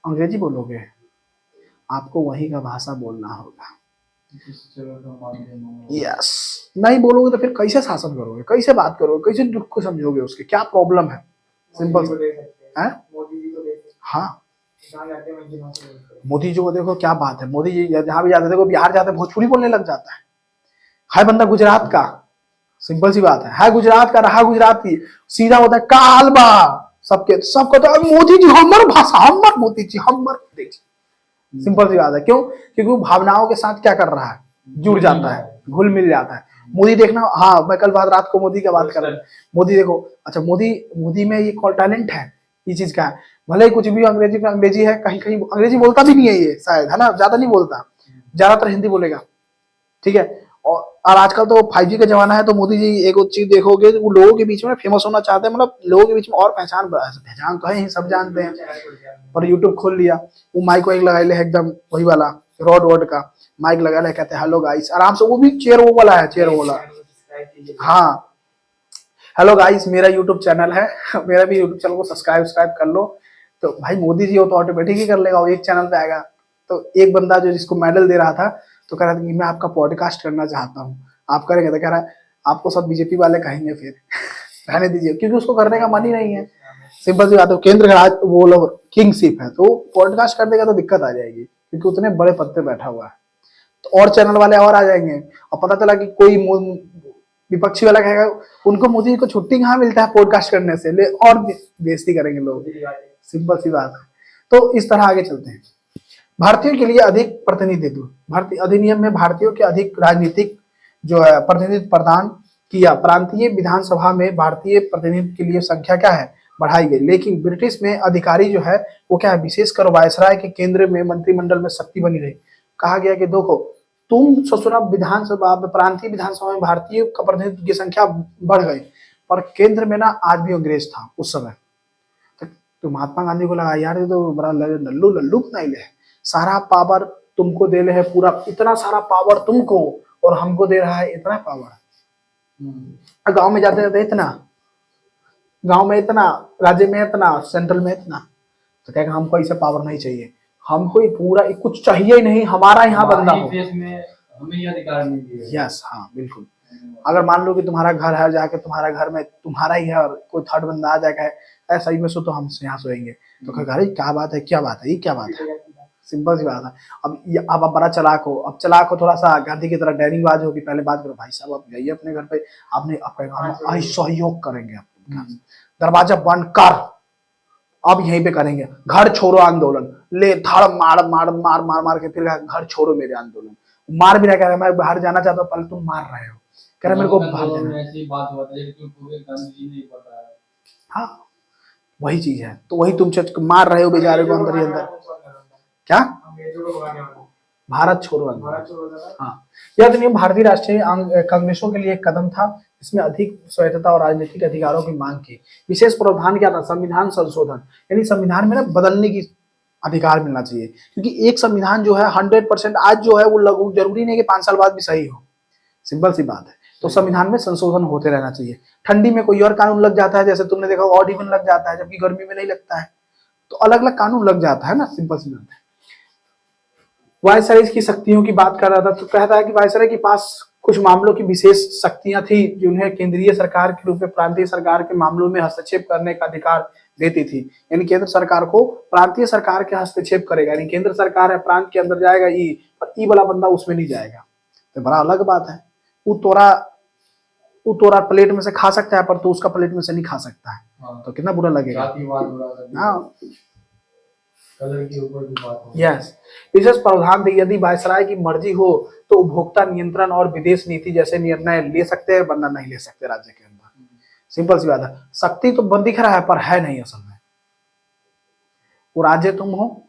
अंग्रेजी बोलोगे, आपको वही का भाषा बोलना होगा। यस, नहीं बोलोगे तो फिर कैसे शासन करोगे, कैसे बात करोगे, कैसे दुख को समझोगे, उसके क्या प्रॉब्लम है। सिंपल है, हाँ, मोदी जी को देखो क्या बात है, मोदी जी जहाँ भी जाते, देखो बिहार जाते भोजपुरी बोलने लग जाता है बंदा गुजरात का। सिंपल सी बात है गुजरात का, रहा गुजरात की, सीधा होता है काल बा, सबको तो मोदी जी हमर भाषा, हमर मोदी जी, हमर मोदी जी। सिंपल सी बात है, क्यों, क्योंकि वो भावनाओं के साथ क्या कर रहा है, जुड़ जाता है, घुल मिल जाता है। मोदी देखना, हाँ मैं कल रात को मोदी की बात कर रहा हूँ, मोदी देखो, अच्छा मोदी में ये टैलेंट है, ये चीज का है, भले ही कुछ भी अंग्रेजी है, कहीं कहीं अंग्रेजी बोलता भी नहीं है ये, शायद है ना, ज्यादा नहीं बोलता, ज्यादातर हिंदी बोलेगा, ठीक है। और आजकल तो 5G का जमाना है, तो मोदी जी एक चीज देखोगे, वो लोगों के बीच में फेमस होना चाहते हैं, मतलब लोगों के बीच में और पहचान तो है ही, सब जानते हैं, पर यूट्यूब खोल लिया, वो माइक वाइक लगा ले एकदम वही वाला रॉड का माइक लगा ले, कहते हैं हेलो गाइस, आराम से, वो भी चेयर वो वाला है, चेयर वाला, हाँ, हेलो गाइस मेरा यूट्यूब चैनल है, मेरा भी यूट्यूब चैनल को सब्सक्राइब कर लो। तो भाई मोदी जी हो तो ऑटोमेटिक ही कर लेगा, वो एक चैनल पे आएगा। तो एक बंदा जो जिसको मेडल दे रहा था, तो कह रहा था कि मैं आपका पॉडकास्ट करना चाहता हूँ, आप करेंगे, तो कह रहा है आपको सब बीजेपी वाले कहेंगे फिर रहने दीजिए, क्योंकि उसको करने का मन ही नहीं है। सिंपल सी बात है, केंद्र का राज वो लोग किंगशिप है, तो पॉडकास्ट कर देगा तो दिक्कत आ जाएगी, क्योंकि उतने बड़े पद पे बैठा हुआ है। तो और चैनल वाले और आ जाएंगे, और पता चला कि कोई विपक्षी वाला कहेगा उनको मोदी जी को छुट्टी कहाँ मिलता है पॉडकास्ट करने से, ले और बेइज्जती करेंगे लोग। सिंपल सी बात है। तो इस तरह आगे चलते हैं। भारतीयों के लिए अधिक प्रतिनिधित्व, भारतीय अधिनियम में भारतीयों के अधिक राजनीतिक जो है प्रतिनिधित्व प्रदान किया। प्रांतीय विधानसभा में भारतीय प्रतिनिधि के लिए संख्या क्या है, बढ़ाई गई। लेकिन ब्रिटिश में अधिकारी जो है वो क्या है, विशेषकर वायसराय के केंद्र में मंत्रिमंडल में शक्ति बनी रही। कहा गया कि देखो तुम ससुरा विधानसभा प्रांतीय विधानसभा में भारतीय का प्रतिनिधित्व की संख्या बढ़ गई, पर केंद्र में ना आज भी अंग्रेज था उस समय। तो महात्मा गांधी को लगा यार ये तो बड़ा लल्लू लल्लू बनाई ले, सारा पावर तुमको दे ले है, पूरा इतना सारा पावर तुमको और हमको दे रहा है इतना पावर। गांव में जाते जाते इतना, गांव में इतना, राज्य में इतना, सेंट्रल में इतना, तो कहेगा हमको ऐसे पावर नहीं चाहिए, हमको ये पूरा कुछ चाहिए ही नहीं, हमारा यहाँ बंदा हो। देश में हमें ये अधिकार नहीं दिया। यस, हाँ बिल्कुल। अगर मान लो कि तुम्हारा घर है, जाके तुम्हारा घर में तुम्हारा ही है और कोई थर्ड बंदा आ जाएगा ऐसा ही में सो तो हम यहाँ सोएंगे, तो कहेगा अरे क्या बात है, क्या बात है, ये क्या बात है। सिंपल सी बात है। अब आप बड़ा चलाक हो, अब चलाक हो थोड़ा सा गांधी की तरह डेयरिंगबाज हो कि पहले बात करो भाई साहब आप जाइए अपने घर पे, आपने हम सहयोग करेंगे आपको, दरवाजा बंद कर, अब यहीं पे करेंगे घर छोड़ो आंदोलन, ले धड़ मार मार मार मार मार के फिर घर छोड़ो मेरे आंदोलन, मार भी नहीं, कह रहे मैं बाहर जाना चाहता हूँ, पहले तुम मार रहे हो, कह रहे मेरे को बाहर जाना। ऐसी बात होती है कि पूरे गांधी जी ने बताया। हाँ वही चीज है, तो वही तुम मार रहे हो बेचारे को अंदर ही अंदर। क्या भारत छोड़ो आंदोलन। हाँ, यह अधिनियम भारतीय राष्ट्रीय कांग्रेसों के लिए एक कदम था। इसमें अधिक स्वायत्तता और राजनीतिक अधिकारों की मांग की। विशेष प्रावधान क्या था, संविधान संशोधन, यानी संविधान में ना बदलने की अधिकार मिलना चाहिए, क्योंकि एक संविधान जो है 100% आज जो है वो लागू जरूरी नहीं कि 5 साल बाद भी सही हो, सिंपल सी बात है। तो संविधान में संशोधन होते रहना चाहिए। ठंडी में कोई और कानून लग जाता है, जैसे तुमने देखा ऑड इवन लग जाता है, जबकि गर्मी में नहीं लगता है, तो अलग अलग कानून लग जाता है ना, सिंपल सी बात है। वायसराय की शक्तियों की बात कर रहा था, तो कहता है कि वायसराय के पास कुछ मामलों की विशेष शक्तियां थी जो उन्हें केंद्रीय सरकार के रूप में प्रांतीय सरकार के मामलों में हस्तक्षेप करने का अधिकार देती थी। यानी केंद्र सरकार को प्रांतीय सरकार के हस्तक्षेप करेगा, यानी केंद्र सरकार है प्रांत के अंदर जाएगा ई, पर ई वाला बंदा उसमें नहीं जाएगा, तो बड़ा अलग बात है। वो तोरा प्लेट में से खा सकता है पर तो उसका प्लेट में से नहीं खा सकता है। हाँ। तो कितना बुरा लगेगा। हाँ कलर के ऊपर भी बात हो। यस, विशेष प्रावधान दी, यदि वायसराय की मर्जी हो तो उपभोक्ता नियंत्रण और विदेश नीति जैसे निर्णय ले सकते हैं, वरना नहीं ले सकते राज्य के अंदर। सिंपल सी बात है, शक्ति तो दिख रहा है पर है नहीं असल में। वो राज्य तुम हो,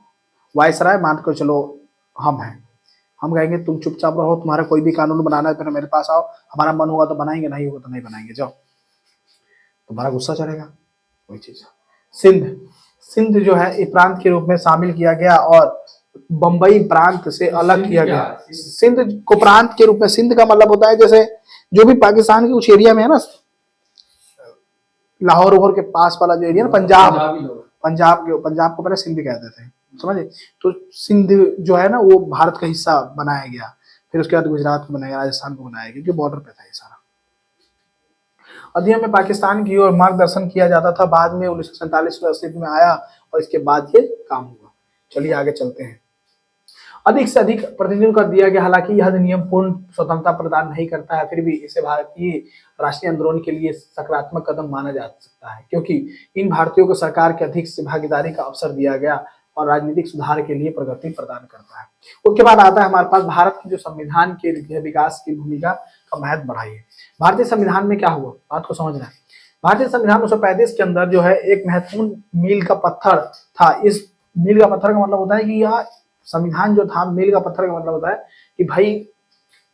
वायसराय मान कर चलो हम हैं, हम कहेंगे तुम चुपचाप रहो, तुम्हारा कोई भी कानून बनाना है फिर मेरे पास आओ, हमारा मन होगा तो बनाएंगे, नहीं होगा तो नहीं बनाएंगे, जाओ। तुम्हारा गुस्सा चढ़ेगा, वही चीज। सिंध जो है एक प्रांत के रूप में शामिल किया गया और बंबई प्रांत से अलग किया गया। सिंध को प्रांत के रूप में, सिंध का मतलब होता है जैसे जो भी पाकिस्तान के कुछ एरिया में है ना, लाहौर वोहर के पास वाला जो एरिया ना, पंजाब को पहले सिंध कहते थे, समझे। तो सिंध जो है ना वो भारत का हिस्सा बनाया गया, फिर उसके बाद गुजरात को बनाया, राजस्थान को बनाया गया, क्योंकि बॉर्डर पे था ये सारा। अधिनियम में पाकिस्तान की ओर मार्गदर्शन किया जाता था, बाद में 1947 में अस्तित्व में आया और इसके बाद ये काम हुआ। चलिए आगे चलते हैं। अधिक से अधिक प्रतिनिधित्व कर दिया गया। हालांकि यह अधिनियम पूर्ण स्वतंत्रता प्रदान नहीं करता है, फिर भी इसे भारतीय राष्ट्रीय आंदोलन के लिए सकारात्मक कदम माना जा सकता है, क्योंकि इन भारतीयों को सरकार के अधिक से भागीदारी का अवसर दिया गया और राजनीतिक सुधार के लिए प्रगति प्रदान करता है। उसके बाद आता है हमारे पास भारत की जो संविधान के विकास की भूमिका का महत्व बढ़ाई है। भारतीय संविधान में क्या हुआ, बात को समझना है। भारतीय संविधान 1935 के अंदर जो है एक महत्वपूर्ण मील का पत्थर था। इस मील का पत्थर का मतलब होता है कि यह संविधान जो था, मील का पत्थर का मतलब होता है कि भाई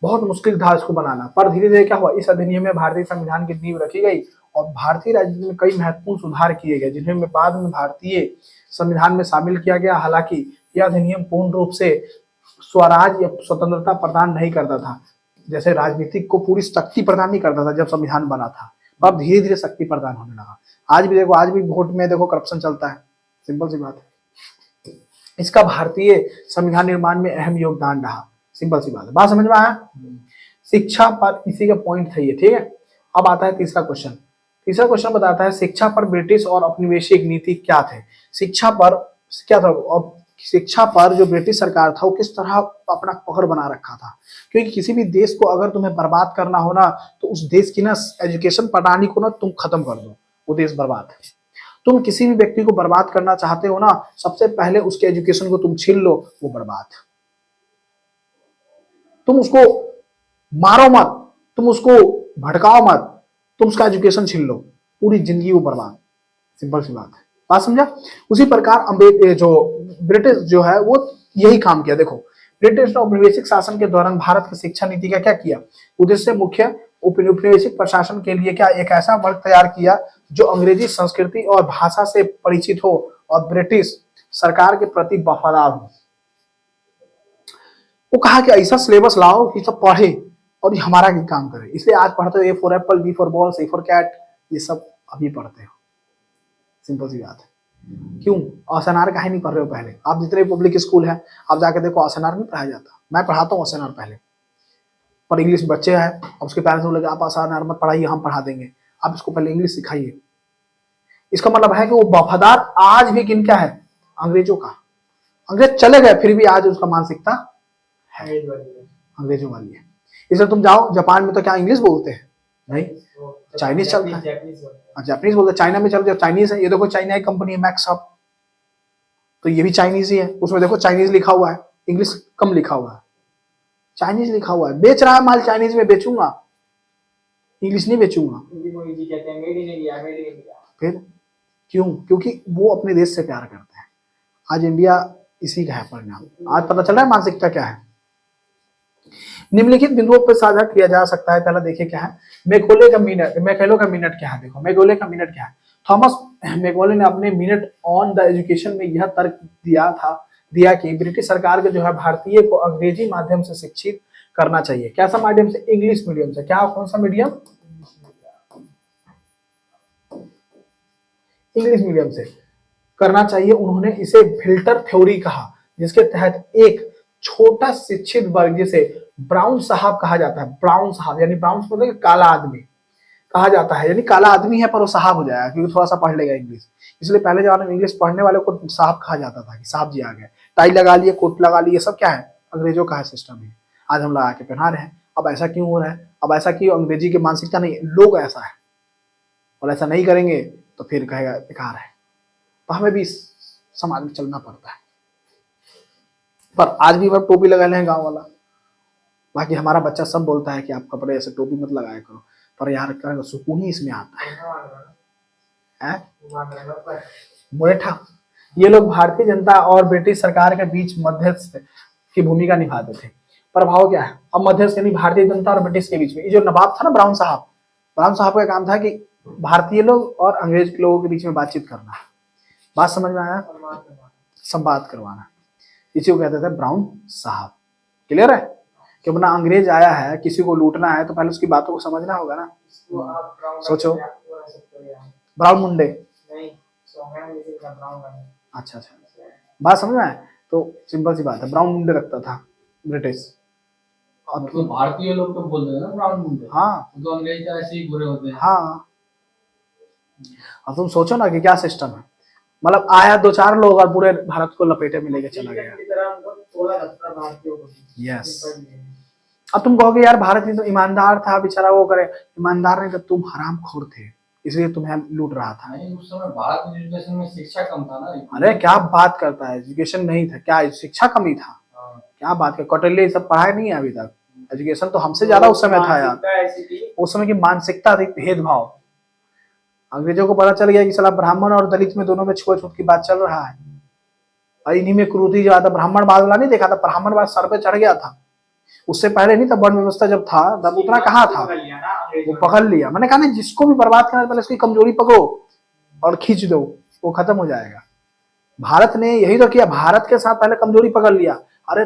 बहुत मुश्किल था इसको बनाना, पर धीरे धीरे क्या हुआ, इस अधिनियम में भारतीय संविधान की नींव रखी गई और भारतीय राजनीति में कई महत्वपूर्ण सुधार किए गए, जिन्हें बाद में भारतीय संविधान में शामिल किया गया। हालांकि यह अधिनियम पूर्ण रूप से स्वराज या स्वतंत्रता प्रदान नहीं करता था, जैसे राजनीतिक को पूरी शक्ति प्रदान नहीं करता था जब संविधान बना था, अब धीरे धीरे शक्ति प्रदान होने लगा। आज भी देखो, आज भी वोट में देखो करप्शन चलता है, सिंपल सी बात है। इसका भारतीय संविधान निर्माण में अहम योगदान रहा, सिंपल सी बात है। बात समझ में आया। शिक्षा पर इसी का पॉइंट था ये, ठीक है। अब आता है तीसरा क्वेश्चन। तीसरा क्वेश्चन बताता है शिक्षा पर ब्रिटिश और औपनिवेशिक नीति क्या थे। शिक्षा पर क्या था, शिक्षा पर जो ब्रिटिश सरकार था वो किस तरह अपना पकड़ बना रखा था। क्योंकि किसी भी देश को अगर तुम्हें बर्बाद करना हो ना, तो उस देश की ना एजुकेशन प्रणाली को ना तुम खत्म कर दो, वो देश बर्बाद है। तुम किसी भी व्यक्ति को बर्बाद करना चाहते हो ना, सबसे पहले उसके एजुकेशन को तुम छीन लो, वो बर्बाद। तुम उसको मारो मत, तुम उसको भड़काओ मत, तुम उसका एजुकेशन छीन लो, पूरी जिंदगी वो बर्बाद। सिंपल सी बात है, बात समझा। उसी प्रकार जो ब्रिटिश जो है वो यही काम किया। देखो, ब्रिटिश ने औपनिवेशिक शासन के दौरान भारत की शिक्षा नीति का क्या किया, उद्देश्य मुख्य औपनिवेशिक प्रशासन के लिए क्या एक ऐसा वर्ग तैयार किया जो अंग्रेजी संस्कृति और भाषा से परिचित हो और ब्रिटिश सरकार के प्रति वफादार हो। वो कहा कि ऐसा सिलेबस लाओ कि सब पढ़े और ये हमारा ही काम करे। इसलिए आज पढ़ते हो A for apple, B for ball, C for cat, ये सब अभी पढ़ते हो। सिंपल सी बात है। क्यों असनार का ही नहीं पढ़ रहे हो पहले? आप जितने पब्लिक स्कूल है आप जाके देखो, असनार नहीं पढ़ाया जाता। मैं पढ़ाता हूँ असनार पहले, पर इंग्लिश बच्चे हैं, अब उसके पेरेंट्स बोले आप असनार मत पढ़ाइए, हम पढ़ा देंगे, आप इसको पहले इंग्लिश सिखाइए। इसका मतलब है कि वो वफादार आज भी किन का है? अंग्रेजों का। अंग्रेज चले गए फिर भी आज उसका मानसिकता है अंग्रेजों वाली है। इसलिए तुम जाओ जापान में तो क्या इंग्लिश बोलते हैं? नहीं, चाइनीज चलता है, जापानीज बोलते हैं। चाइना में चलो जो चाइनीज है, ये देखो चाइना की कंपनी है मैक्सअप, तो ये भी चाइनीज ही है। उसमें देखो चाइनीज लिखा हुआ है, इंग्लिश कम लिखा हुआ है, चाइनीज लिखा हुआ है। बेच रहा है माल चाइनीज में, बेचूंगा, इंग्लिश नहीं बेचूंगा। फिर क्यों? क्योंकि वो अपने देश से प्यार करते हैं। आज इंडिया इसी का है परिणाम। आज पता चल रहा है मानसिकता क्या है। निम्नलिखित बिंदुओं पर साझा किया जा सकता है। पहला देखिए क्या है, मैकॉले का मिनट क्या है। देखो मैकॉले का मिनट क्या है। थॉमस मैकॉले ने अपने मिनट ऑन द एजुकेशन में यह तर्क दिया कि ब्रिटिश सरकार के जो है भारतीय को अंग्रेजी माध्यम से शिक्षित करना चाहिए। कैसा माध्यम से? इंग्लिश मीडियम से। क्या, कौन सा मीडियम? इंग्लिश मीडियम से करना चाहिए। उन्होंने इसे फिल्टर थ्योरी कहा, जिसके तहत एक छोटा शिक्षित वर्ग, जिसे ब्राउन साहब कहा जाता है, ब्राउन साहब यानी ब्राउन मतलब काला आदमी कहा जाता है, यानी काला आदमी है पर वो साहब हो जाएगा क्योंकि थोड़ा सा पढ़ लेगा इंग्लिश। इसलिए पहले जमाने में इंग्लिश पढ़ने वाले को साहब कहा जाता था कि साहब जी आ गए, टाई लगा लिए, कोट लगा लिए, सब क्या है? अंग्रेजों का है सिस्टम है। आज हम लगा के पहना रहे हैं। अब ऐसा क्यों हो रहा है? अब ऐसा क्यों? अंग्रेजी की मानसिकता नहीं, लोग ऐसा है, और ऐसा नहीं करेंगे तो फिर कहेगा बेकार है। तो हमें भी समाज में चलना पड़ता है। पर आज भी वह टोपी लगा लें गांव वाला, बाकी हमारा बच्चा सब बोलता है कि आप कपड़े ऐसे टोपी मत लगाया करो, पर यार सुकून ही इसमें आता है। मुरेठा, ये लोग भारतीय जनता और ब्रिटिश सरकार के बीच मध्यस्थ की भूमिका निभाते थे। प्रभाव क्या है? अब मध्यस्थ यानी भारतीय जनता और ब्रिटिश के बीच में, ये जो नवाब था ना ब्राउन साहब का काम था कि भारतीय लोग और अंग्रेज के लोगों के बीच में बातचीत करना। बात समझ में आया? संवाद करवाना, इसी को कहते थे ब्राउन साहब। क्लियर है? कि अपना अंग्रेज आया है, किसी को लूटना है तो पहले उसकी बातों को समझना होगा ना। सोचो, ब्राउन मुंडे, अच्छा, बात समझ में आए? तो सिंपल सी बात है, ब्राउन मुंडे रखता था ब्रिटिश। और तो भारतीय लोग तो बोलते हैं ना ब्राउन मुंडे। हाँ, तो अंग्रेज ऐसे ही बुरे होते हैं। हाँ, अब तुम सोचो ना कि क्या सिस्टम है। मतलब आया 2-4 लोग और पूरे भारत को लपेटे में लेके चला गया। यस। अब तुम कहोगे यार भारत ही तो ईमानदार था, बेचारा वो करे। ईमानदार नहीं तो तुम हरामखोर थे, इसलिए तुम्हें लूट रहा था। नहीं, उस समय भारत में एजुकेशन में शिक्षा कम था ना। अरे क्या बात करता है, एजुकेशन नहीं था क्या? शिक्षा कमी था? क्या बात कर, कौटिल्य सब पढ़ाया नहीं है अभी तक। एजुकेशन तो हमसे ज्यादा उस समय था यार। उस समय की मानसिकता थी भेदभाव। अंग्रेजों को पता चल गया कि साला ब्राह्मण और दलित में दोनों में छुआछूत की बात चल रहा है, और इन्हीं में क्रूरति ज्यादा। ब्राह्मणवाद वाला नहीं देखा था, ब्राह्मणवाद सर पे चढ़ गया था। उससे पहले नहीं था, वर्ण व्यवस्था जब था तब उतना कहाँ था, वो पकड़ लिया। मैंने कहा नहीं, जिसको भी बर्बाद करना पहले उसकी कमजोरी पकड़ो और खींच दो, वो खत्म हो जाएगा। भारत ने यही तो किया, भारत के साथ पहले कमजोरी पकड़ लिया। अरे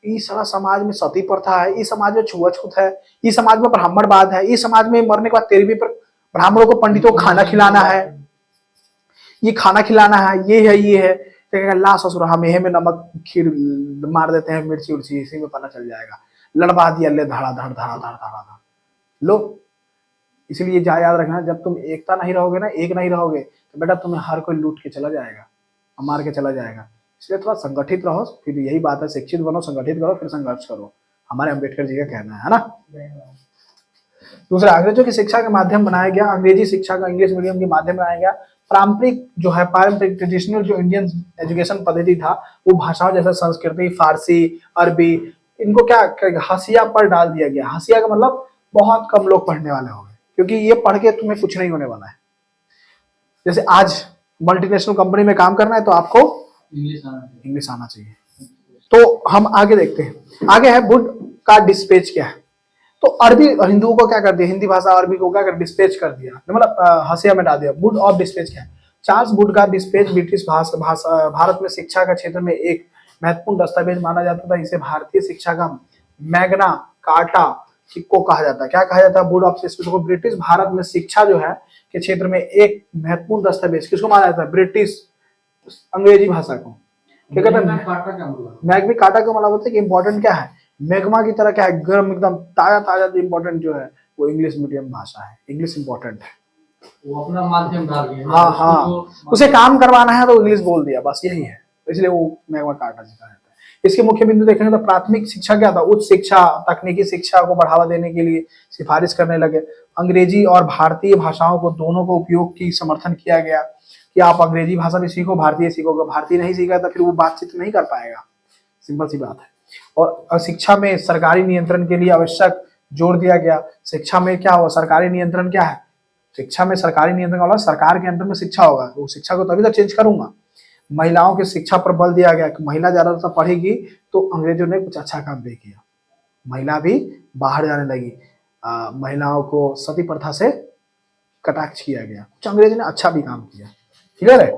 इस सारा समाज में सती प्रथा है, इस समाज में छुआछूत है, इस समाज में ब्राह्मणवाद है, इस समाज में मरने के बाद 13वीं पर ब्राह्मणों को पंडितों को खाना खिलाना है, ये खाना खिलाना है, ये है। ला ससुर हम में नमक खीर मार देते हैं, मिर्ची उर्ची, इसी में पता चल जाएगा। लड़वा दिया, ले धड़ा लो। इसलिए याद रखना, जब तुम एकता नहीं रहोगे ना, एक नहीं रहोगे, तो बेटा तुम्हें हर कोई लूट के चला जाएगा, मार के चला जाएगा। इसलिए थोड़ा संगठित रहो, फिर यही बात है, शिक्षित बनो, संगठित करो, फिर संघर्ष करो, हमारे अम्बेडकर जी का कहना है ना। दूसरा, अंग्रेजों की शिक्षा का माध्यम बनाया गया, अंग्रेजी शिक्षा का इंग्लिश मीडियम के माध्यम बनाया गया। पारंपरिक जो है, पारंपरिक ट्रेडिशनल जो इंडियन एजुकेशन पद्धति था, वो भाषाओं जैसे संस्कृति, फारसी, अरबी, इनको क्या हसिया पर डाल दिया गया। हसिया का मतलब बहुत कम लोग पढ़ने वाले होंगे, क्योंकि ये पढ़ के तुम्हें कुछ नहीं होने वाला है। जैसे आज मल्टीनेशनल कंपनी में काम करना है तो आपको इंग्लिश आना चाहिए। तो हम आगे देखते हैं, आगे है वुड का डिस्पैच क्या है। तो अरबी हिंदुओं को क्या कर दिया, हिंदी भाषा अरबी को क्या कर डिस्पैच कर दिया, मतलब हसिया में डाल दिया। वुड ऑफ डिस्पैच क्या है? चार्ल्स वुड का डिस्पैच ब्रिटिश भारत में शिक्षा के क्षेत्र में एक महत्वपूर्ण दस्तावेज माना जाता था। इसे भारतीय शिक्षा का मैग्ना कार्टा को कहा जाता है। क्या कहा जाता है? वुड ऑफ डिस्पैच को ब्रिटिश भारत में शिक्षा जो है के क्षेत्र में एक महत्वपूर्ण दस्तावेज किसको माना जाता है? ब्रिटिश अंग्रेजी भाषा को। क्या कहते हैं? मैग्ना कार्टा का मतलब होता है कि इंपॉर्टेंट क्या है, मैग्मा की तरह क्या है, गर्म एकदम ताजा ताजा इंपॉर्टेंट जो है वो इंग्लिश मीडियम भाषा है, इंग्लिश इंपॉर्टेंट है, वो अपना माध्यम डाल दिया। हाँ हाँ, उसे काम करवाना है तो इंग्लिश बोल दिया, बस यही है, इसलिए वो मैग्मा कार्टा जी का रहता है। इसके मुख्य बिंदु देखेंगे तो प्राथमिक शिक्षा क्या था, उच्च शिक्षा, तकनीकी शिक्षा को बढ़ावा देने के लिए सिफारिश करने लगे। अंग्रेजी और भारतीय भाषाओं को दोनों को उपयोग की समर्थन किया गया कि आप अंग्रेजी भाषा भी सीखो, भारतीय सीखोगे, भारतीय नहीं सीखा तो फिर वो बातचीत नहीं कर पाएगा, सिंपल सी बात है। और शिक्षा में सरकारी नियंत्रण के लिए आवश्यक जोर दिया गया। शिक्षा में क्या हुआ, सरकारी नियंत्रण क्या है, शिक्षा में सरकारी नियंत्रण वाला सरकार के अंडर में शिक्षा होगा, तो शिक्षा को तभी तो चेंज करूंगा। महिलाओं की शिक्षा पर बल दिया गया कि महिला ज्यादातर पढ़ेगी, तो अंग्रेजों ने कुछ अच्छा काम नहीं किया, महिला भी बाहर जाने लगी, महिलाओं को सती प्रथा से कटाक्ष किया गया, कुछ अंग्रेजों ने अच्छा भी काम किया। क्लियर है?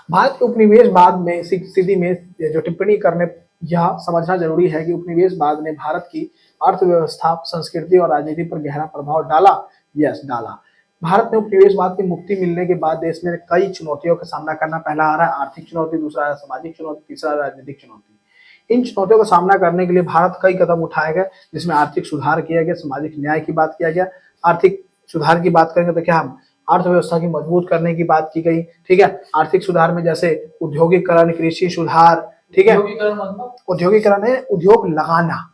भारत के उपनिवेशवाद में स्थिति में जो टिप्पणी करने यह समझना जरूरी है कि उपनिवेशवाद ने भारत की अर्थव्यवस्था, संस्कृति और राजनीति पर गहरा प्रभाव डाला। यस, डाला। भारत में उपनिवेशवाद की मुक्ति मिलने के बाद देश में कई चुनौतियों का सामना करना, पहला आ रहा है आर्थिक चुनौती, दूसरा है सामाजिक चुनौती, तीसरा राजनीतिक चुनौती। इन चुनौतियों का सामना करने के लिए भारत कई कदम उठाए गए, जिसमें आर्थिक सुधार किया गया, सामाजिक न्याय की बात किया गया। आर्थिक सुधार की बात करेंगे तो क्या हम अर्थव्यवस्था की मजबूत करने की बात की गई, ठीक है। आर्थिक सुधार में जैसे उद्योगीकरण, कृषि सुधार, ठीक है। उद्योगीकरण है उद्योग लगाना,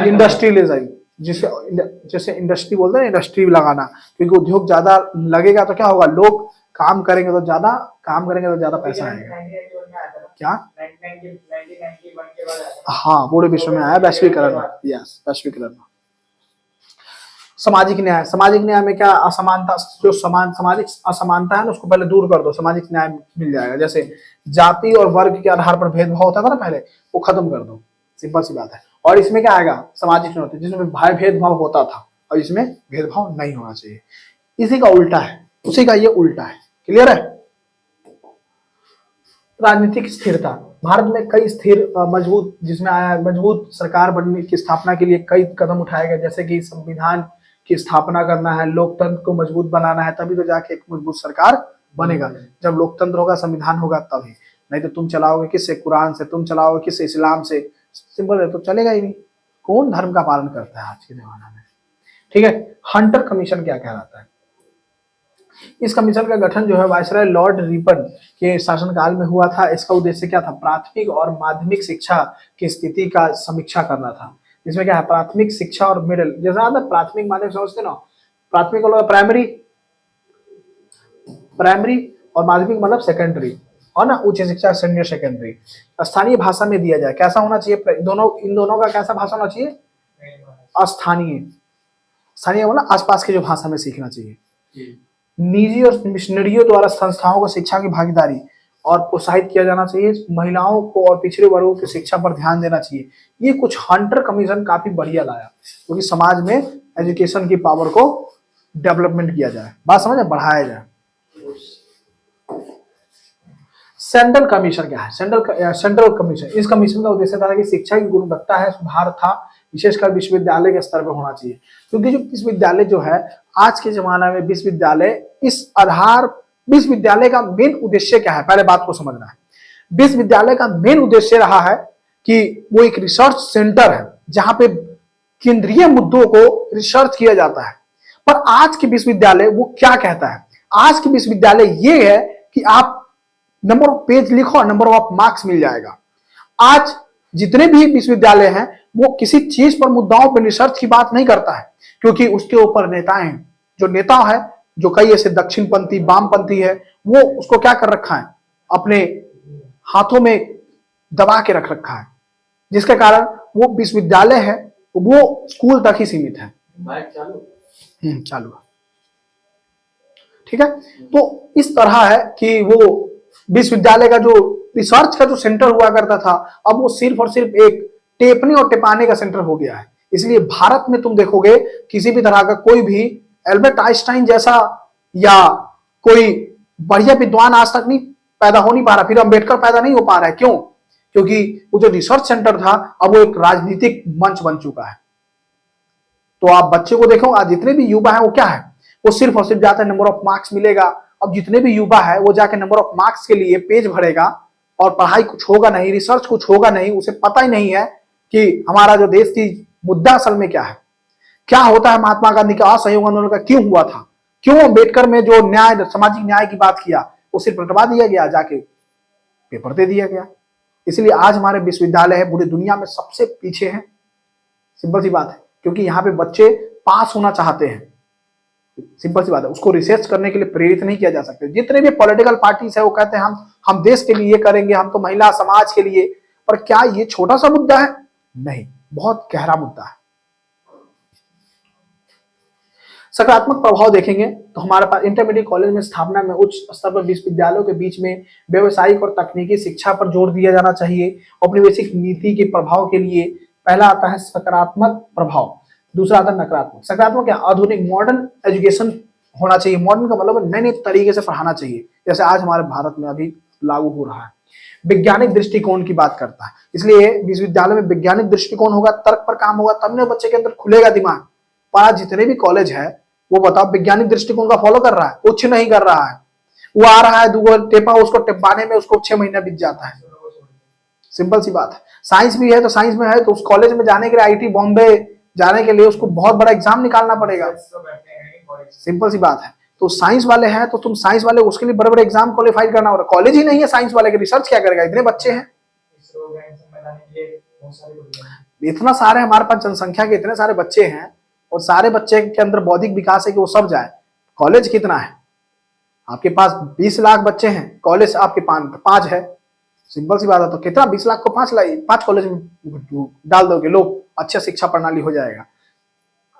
इंडस्ट्रियलिज्म, जैसे इंडस्ट्री बोलते हैं, इंडस्ट्री लगाना, क्योंकि उद्योग ज्यादा लगेगा तो क्या होगा, लोग काम करेंगे तो ज्यादा पैसा आएगा। क्या? हाँ, पूरे विश्व में आया वैश्वीकरण। यस, वैश्वीकरण। सामाजिक न्याय, सामाजिक न्याय में क्या असमानता, जो सामाजिक असमानता है ना, उसको पहले दूर कर दो, सामाजिक न्याय मिल जाएगा। जैसे जाति और वर्ग के आधार पर भेदभाव होता था ना पहले, वो खत्म कर दो, सिंपल सी बात है। और इसमें क्या आएगा, सामाजिक चुनौती, जिसमें भाई भेदभाव होता था और इसमें भेदभाव नहीं होना चाहिए। इसी का उल्टा है, उसी का ये उल्टा है। क्लियर है? राजनीतिक स्थिरता, भारत में कई स्थिर मजबूत, जिसमें आया मजबूत सरकार बनने की स्थापना के लिए कई कदम उठाए गए, जैसे कि संविधान की स्थापना करना है, लोकतंत्र को मजबूत बनाना है, तभी तो जाके एक मजबूत सरकार बनेगा। जब लोकतंत्र होगा, संविधान होगा, तभी, नहीं तो तुम चलाओगे किससे, कुरान से, तुम चलाओगे किससे, इस्लाम से, सिंपल है, तो चलेगा ही नहीं। कौन धर्म का पालन करता है आज के जमाना में, ठीक है। हंटर कमीशन क्या कहलाता है? इस कमीशन का गठन जो है वायसराय लॉर्ड रिपन के शासनकाल में हुआ था। इसका उद्देश्य क्या था, प्राथमिक और माध्यमिक शिक्षा की स्थिति का समीक्षा करना था। इसमें क्या है, प्राथमिक शिक्षा और मिडिल, जैसा आता है प्राथमिक माध्यमिक समझते ना, प्राथमिक मतलब प्राइमरी और माध्यमिक मतलब सेकेंडरी, और ना उच्च शिक्षा सीनियर सेकेंडरी। स्थानीय भाषा में दिया जाए, कैसा होना चाहिए, इन दोनों का कैसा भाषा होना चाहिए, स्थानीय मतलब आसपास की जो भाषा में सीखना चाहिए। निजी और मिशनरियों द्वारा संस्थाओं को शिक्षा की भागीदारी और प्रोत्साहित किया जाना चाहिए। महिलाओं को और पिछड़े वर्गों की शिक्षा पर ध्यान देना चाहिए। ये कुछ हंटर कमीशन काफी बढ़िया लाया, क्योंकि समाज में एजुकेशन की पावर को डेवलपमेंट किया जाए, बात समझ, बढ़ाया जाए। सेंट्रल कमीशन क्या है, सेंट्रल कमीशन, इस कमीशन का उद्देश्य था कि शिक्षा की गुणवत्ता है सुधार था, विशेषकर विश्वविद्यालय के स्तर पर होना चाहिए। क्योंकि जो विश्वविद्यालय जो है आज के जमाना में, विश्वविद्यालय का मेन उद्देश्य क्या है, पहले बात को समझना है। विश्वविद्यालय का मेन उद्देश्य रहा है कि वो एक रिसर्च सेंटर है, जहां पे केंद्रीय मुद्दों को रिसर्च किया जाता है। पर आज के विश्वविद्यालय वो क्या कहता है, आज के विश्वविद्यालय ये है कि आप नंबर ऑफ पेज लिखो और नंबर ऑफ मार्क्स मिल जाएगा। आज जितने भी विश्वविद्यालय हैं वो किसी चीज पर, मुद्दाओं पर रिसर्च की बात नहीं करता है, क्योंकि उसके ऊपर नेता हैं। जो नेता है, जो कई ऐसे दक्षिणपंथी वामपंथी है, वो उसको क्या कर रखा है, अपने हाथों में दबा के रख रखा है, जिसके कारण वो विश्वविद्यालय है वो स्कूल तक ही सीमित है। माइक चालू चालू है, ठीक है। तो इस तरह है कि वो विश्वविद्यालय का जो रिसर्च का जो सेंटर हुआ करता था, अब वो सिर्फ और सिर्फ एक टेपने और टिपाने का सेंटर हो गया है। इसलिए भारत में तुम देखोगे किसी भी तरह का कोई भी एल्बर्ट आइंस्टाइन जैसा या कोई बढ़िया विद्वान आज तक नहीं पैदा हो नहीं पा रहा, फिर अंबेडकर पैदा नहीं हो पा रहा है। क्यों? क्योंकि वो जो रिसर्च सेंटर था अब वो एक राजनीतिक मंच बन चुका है। तो आप बच्चे को देखो, आज जितने भी युवा है वो क्या है, वो सिर्फ और सिर्फ जाता है नंबर ऑफ मार्क्स मिलेगा। अब जितने भी युवा है वो जाके नंबर ऑफ मार्क्स के लिए पेज भरेगा और पढ़ाई कुछ होगा नहीं, रिसर्च कुछ होगा नहीं। उसे पता ही नहीं है कि हमारा जो देश की मुद्दा असल में क्या है, क्या होता है। महात्मा गांधी का असहयोग आंदोलन का क्यों हुआ था, क्यों अम्बेडकर में जो न्याय, सामाजिक न्याय की बात किया, वो सिर्फ रटवा दिया गया, जाके पेपर दे दिया गया। इसलिए आज हमारे विश्वविद्यालय है पूरी दुनिया में सबसे पीछे है। सिंपल सी बात है, क्योंकि यहाँ पे बच्चे पास होना चाहते हैं। सिंपल सी बात है, उसको रिसर्च करने के लिए प्रेरित नहीं किया जा सकता। जितने भी पॉलिटिकल पार्टीज है वो कहते हैं हम देश के लिए करेंगे, हम तो महिला समाज के लिए। पर क्या ये छोटा सा मुद्दा है? नहीं, बहुत गहरा मुद्दा है। सकारात्मक प्रभाव देखेंगे तो हमारे पास इंटरमीडिएट कॉलेज में स्थापना में उच्च स्तर पर विश्वविद्यालयों के बीच में व्यावसायिक और तकनीकी शिक्षा पर जोर दिया जाना चाहिए। औपनिवेशिक नीति के प्रभाव के लिए पहला आता है सकारात्मक प्रभाव, दूसरा आता है नकारात्मक। सकारात्मक क्या? आधुनिक मॉडर्न एजुकेशन होना चाहिए। मॉडर्न का मतलब नए नए तरीके से पढ़ाना चाहिए, जैसे आज हमारे भारत में अभी लागू हो रहा है। वैज्ञानिक दृष्टिकोण की बात करता है, इसलिए विश्वविद्यालय में वैज्ञानिक दृष्टिकोण होगा, तर्क पर काम होगा, तब ना बच्चे के अंदर खुलेगा दिमाग। पर आज जितने भी कॉलेज है वो बताओ वैज्ञानिक दृष्टिकोण का फॉलो कर रहा है? कुछ नहीं कर रहा है। वो आ रहा है दूगो टेपा, उसको टिपाने में उसको 6 महीना बीत जाता है। सिंपल सी बात है। साइंस भी है तो साइंस में है तो उस कॉलेज में जाने के लिए, आईटी बॉम्बे जाने के लिए उसको बहुत बड़ा एग्जाम निकालना पड़ेगा। सिंपल सी बात है। तो साइंस वाले हैं तो तुम साइंस वाले, उसके लिए बड़े बड़े एग्जाम क्वालिफाई करना हो रहा है। कॉलेज ही नहीं है साइंस वाले के, रिसर्च क्या करेगा? इतने बच्चे हैं, इतना सारे हमारे पास जनसंख्या के इतने सारे बच्चे हैं और सारे बच्चे के अंदर बौद्धिक विकास है कि वो सब जाए। कॉलेज कितना है? आपके पास 20 लाख बच्चे हैं, कॉलेज आपके 5 है। सिंपल सी बात है। तो कितना 20 लाख को 5 कॉलेज में डाल दोगे, लोग अच्छा शिक्षा प्रणाली हो जाएगा।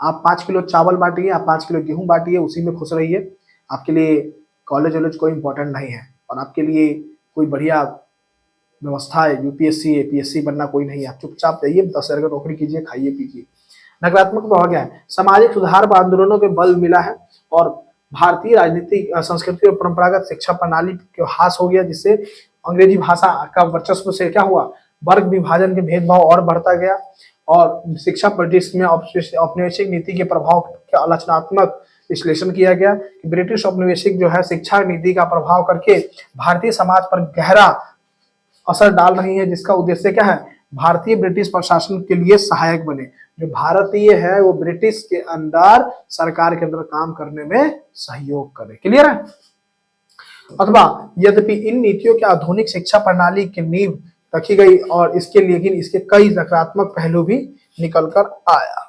आप 5 किलो चावल बांटिए, आप 5 किलो गेहूं बांटिए, उसी में खुश रहिए। आपके लिए कॉलेज वॉलेज कोई इंपॉर्टेंट नहीं है और आपके लिए कोई बढ़िया व्यवस्था है, यूपीएससी एपीएससी बनना कोई नहीं है। आप चुपचाप जाइए, 10,000 का नौकरी कीजिए, खाइए पीजिए। नकारात्मक प्रभाव क्या है? सामाजिक सुधार व आंदोलनों के बल मिला है और भारतीय राजनीतिक संस्कृति और परंपरागत शिक्षा प्रणाली के हास हो गया, जिससे अंग्रेजी भाषा का वर्चस्व से क्या हुआ, वर्ग विभाजन के भेदभाव और बढ़ता गया और शिक्षा परिदृश्य में औपनिवेशिक नीति के प्रभाव का आलोचनात्मक विश्लेषण किया गया कि ब्रिटिश औपनिवेशिक जो है शिक्षा नीति का प्रभाव करके भारतीय समाज पर गहरा असर डाल रही है, जिसका उद्देश्य क्या है, भारतीय ब्रिटिश प्रशासन के लिए सहायक बने। जो भारतीय है वो ब्रिटिश के अंदर सरकार के अंदर काम करने में सहयोग करे। क्लियर है? अथवा यद्यपि इन नीतियों के आधुनिक शिक्षा प्रणाली की नींव रखी गई और इसके लेकिन इसके कई नकारात्मक पहलू भी निकल कर आया।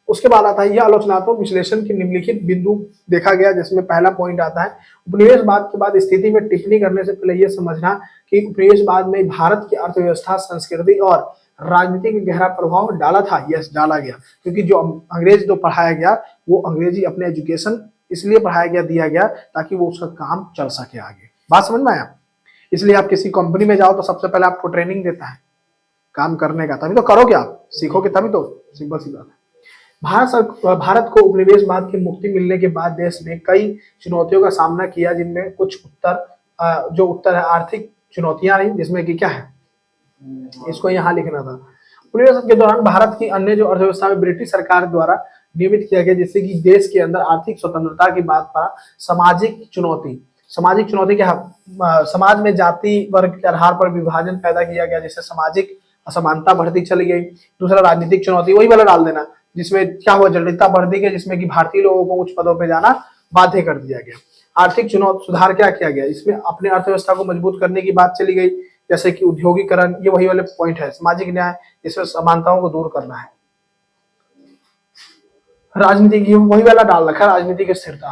उसके बाद आता है यह आलोचनात्मक विश्लेषण के निम्नलिखित बिंदु देखा गया, जिसमें पहला पॉइंट आता है उपनिवेशवाद के बाद स्थिति में टिप्पणी करने से पहले यह समझना कि उपनिवेशवाद में भारत की अर्थव्यवस्था, संस्कृति और राजनीति का गहरा प्रभाव डाला था। यस, डाला गया, क्योंकि जो अंग्रेज जो पढ़ाया गया वो अंग्रेजी अपने एजुकेशन इसलिए पढ़ाया गया, दिया गया ताकि वो उसका काम चल सके आगे। बात समझ में आया? इसलिए आप किसी कंपनी में जाओ तो सबसे पहले आपको ट्रेनिंग देता है काम करने का, तभी तो करोगे, आप सीखोगे तभी तो। सिंपल सी बात है। भारत को उपनिवेशवाद की मुक्ति मिलने के बाद देश ने कई चुनौतियों का सामना किया, जिनमें कुछ उत्तर है आर्थिक चुनौतियां रही, जिसमें कि क्या है, इसको यहाँ लिखना था। उपनिवेश के दौरान भारत की अन्य जो अर्थव्यवस्था में ब्रिटिश सरकार द्वारा नियमित किया गया, जिससे कि देश के अंदर आर्थिक स्वतंत्रता की बात पर सामाजिक चुनौती क्या है, समाज में जाति वर्ग के आधार पर विभाजन पैदा किया गया, जिससे सामाजिक असमानता बढ़ती चली गई। दूसरा राजनीतिक चुनौती, वही वाला डाल देना, जिसमें क्या हुआ, जटिलता बढ़ती गई, जिसमें कि भारतीय लोगों को उच्च पदों पर जाना बाध्य कर दिया गया। आर्थिक चुनौती सुधार क्या किया गया, इसमें अपने अर्थव्यवस्था को मजबूत करने की बात चली गई, जैसे कि उद्योगीकरण, ये वही वाले पॉइंट है। सामाजिक न्याय, इसमें समानताओं को दूर करना है। राजनीति की वही वाला डाल रखा है, राजनीति की स्थिरता,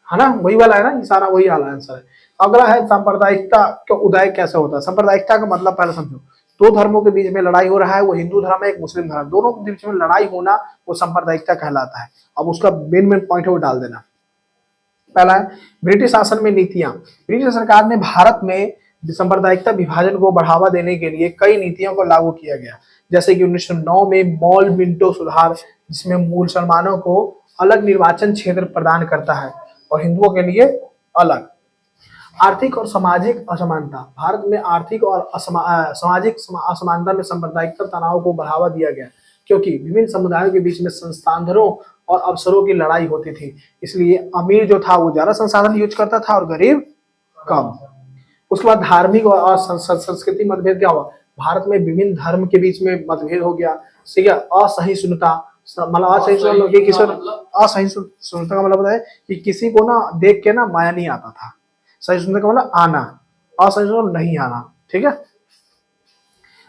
है ना, वही वाला है ना, ये सारा वही वाला आंसर है। अगला है सांप्रदायिकता का उदय कैसे होता है। सांप्रदायिकता का मतलब पहले समझो, दो धर्मों के बीच में लड़ाई हो रहा है, वो हिंदू धर्म है, एक मुस्लिम धर्म, दोनों के बीच में लड़ाई होना वो सांप्रदायिकता कहलाता है। अब उसका मेन पॉइंट है वो डाल देना। पहला है ब्रिटिश शासन में नीतियां। ब्रिटिश सरकार ने भारत में सांप्रदायिकता विभाजन को बढ़ावा देने के लिए कई नीतियों को लागू किया गया, जैसे कि 1909 में मॉल मिंटो सुधार, जिसमें मुसलमानों को अलग निर्वाचन क्षेत्र प्रदान करता है और हिंदुओं के लिए अलग। आर्थिक और सामाजिक असमानता। भारत में आर्थिक और सामाजिक असमानता में सांप्रदायिकता तनाव को बढ़ावा दिया गया, क्योंकि विभिन्न समुदायों के बीच में संसाधनों और अवसरों की लड़ाई होती थी। इसलिए अमीर जो था वो ज्यादा संसाधन यूज करता था और गरीब कम। उसके बाद धार्मिक और संस्कृति मतभेद क्या हुआ, भारत में विभिन्न धर्म के बीच में मतभेद हो गया। ठीक है, असहिष्णुता, मतलब असहिष्णुता का मतलब है कि किसी को ना देख के ना माया नहीं आता था। सहिष्णुता का मतलब आना, असहिष्णुता नहीं आना। ठीक है,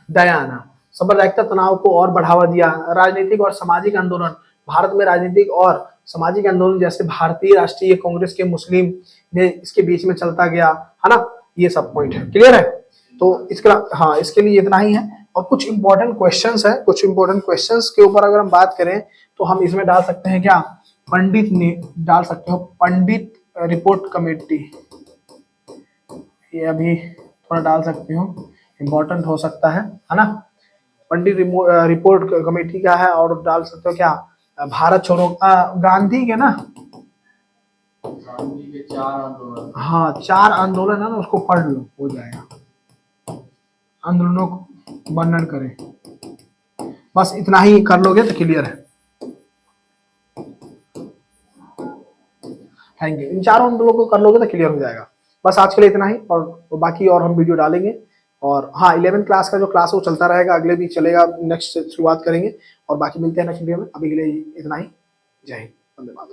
दया आना। सांप्रदायिकता तनाव को और बढ़ावा दिया। राजनीतिक और सामाजिक आंदोलन। भारत में राजनीतिक और सामाजिक आंदोलन जैसे भारतीय राष्ट्रीय कांग्रेस के मुस्लिम ने इसके बीच में चलता गया, है ना, ये सब पॉइंट है। क्लियर है, तो इसका हाँ इसके लिए इतना ही है। और कुछ इंपॉर्टेंट क्वेश्चंस है, कुछ इंपॉर्टेंट क्वेश्चंस के ऊपर अगर हम बात करें तो हम इसमें डाल सकते हैं क्या, पंडित ने डाल सकते हो, पंडित रिपोर्ट कमेटी, ये अभी थोड़ा डाल सकते हो, इंपॉर्टेंट हो सकता है ना। पंडित रिपोर्ट कमेटी का है। और डाल सकते हो क्या, भारत छोड़ो, गांधी के ना, गांधी के 4 आंदोलन, हाँ 4 आंदोलन है ना, उसको पढ़ लो, हो जाएगा। आंदोलनों को वर्णन करें, बस इतना ही कर लोगे तो क्लियर है। Thank you. इन 4 आंदोलनों को कर लोगे तो क्लियर हो जाएगा। बस आज के लिए इतना ही, और बाकी और हम वीडियो डालेंगे। और हाँ 11th क्लास का जो क्लास है वो चलता रहेगा, अगले भी चलेगा, नेक्स्ट से शुरुआत करेंगे। और बाकी मिलते हैं नेक्स्ट वीडियो में। अभी के लिए इतना ही। जय हिंद, धन्यवाद।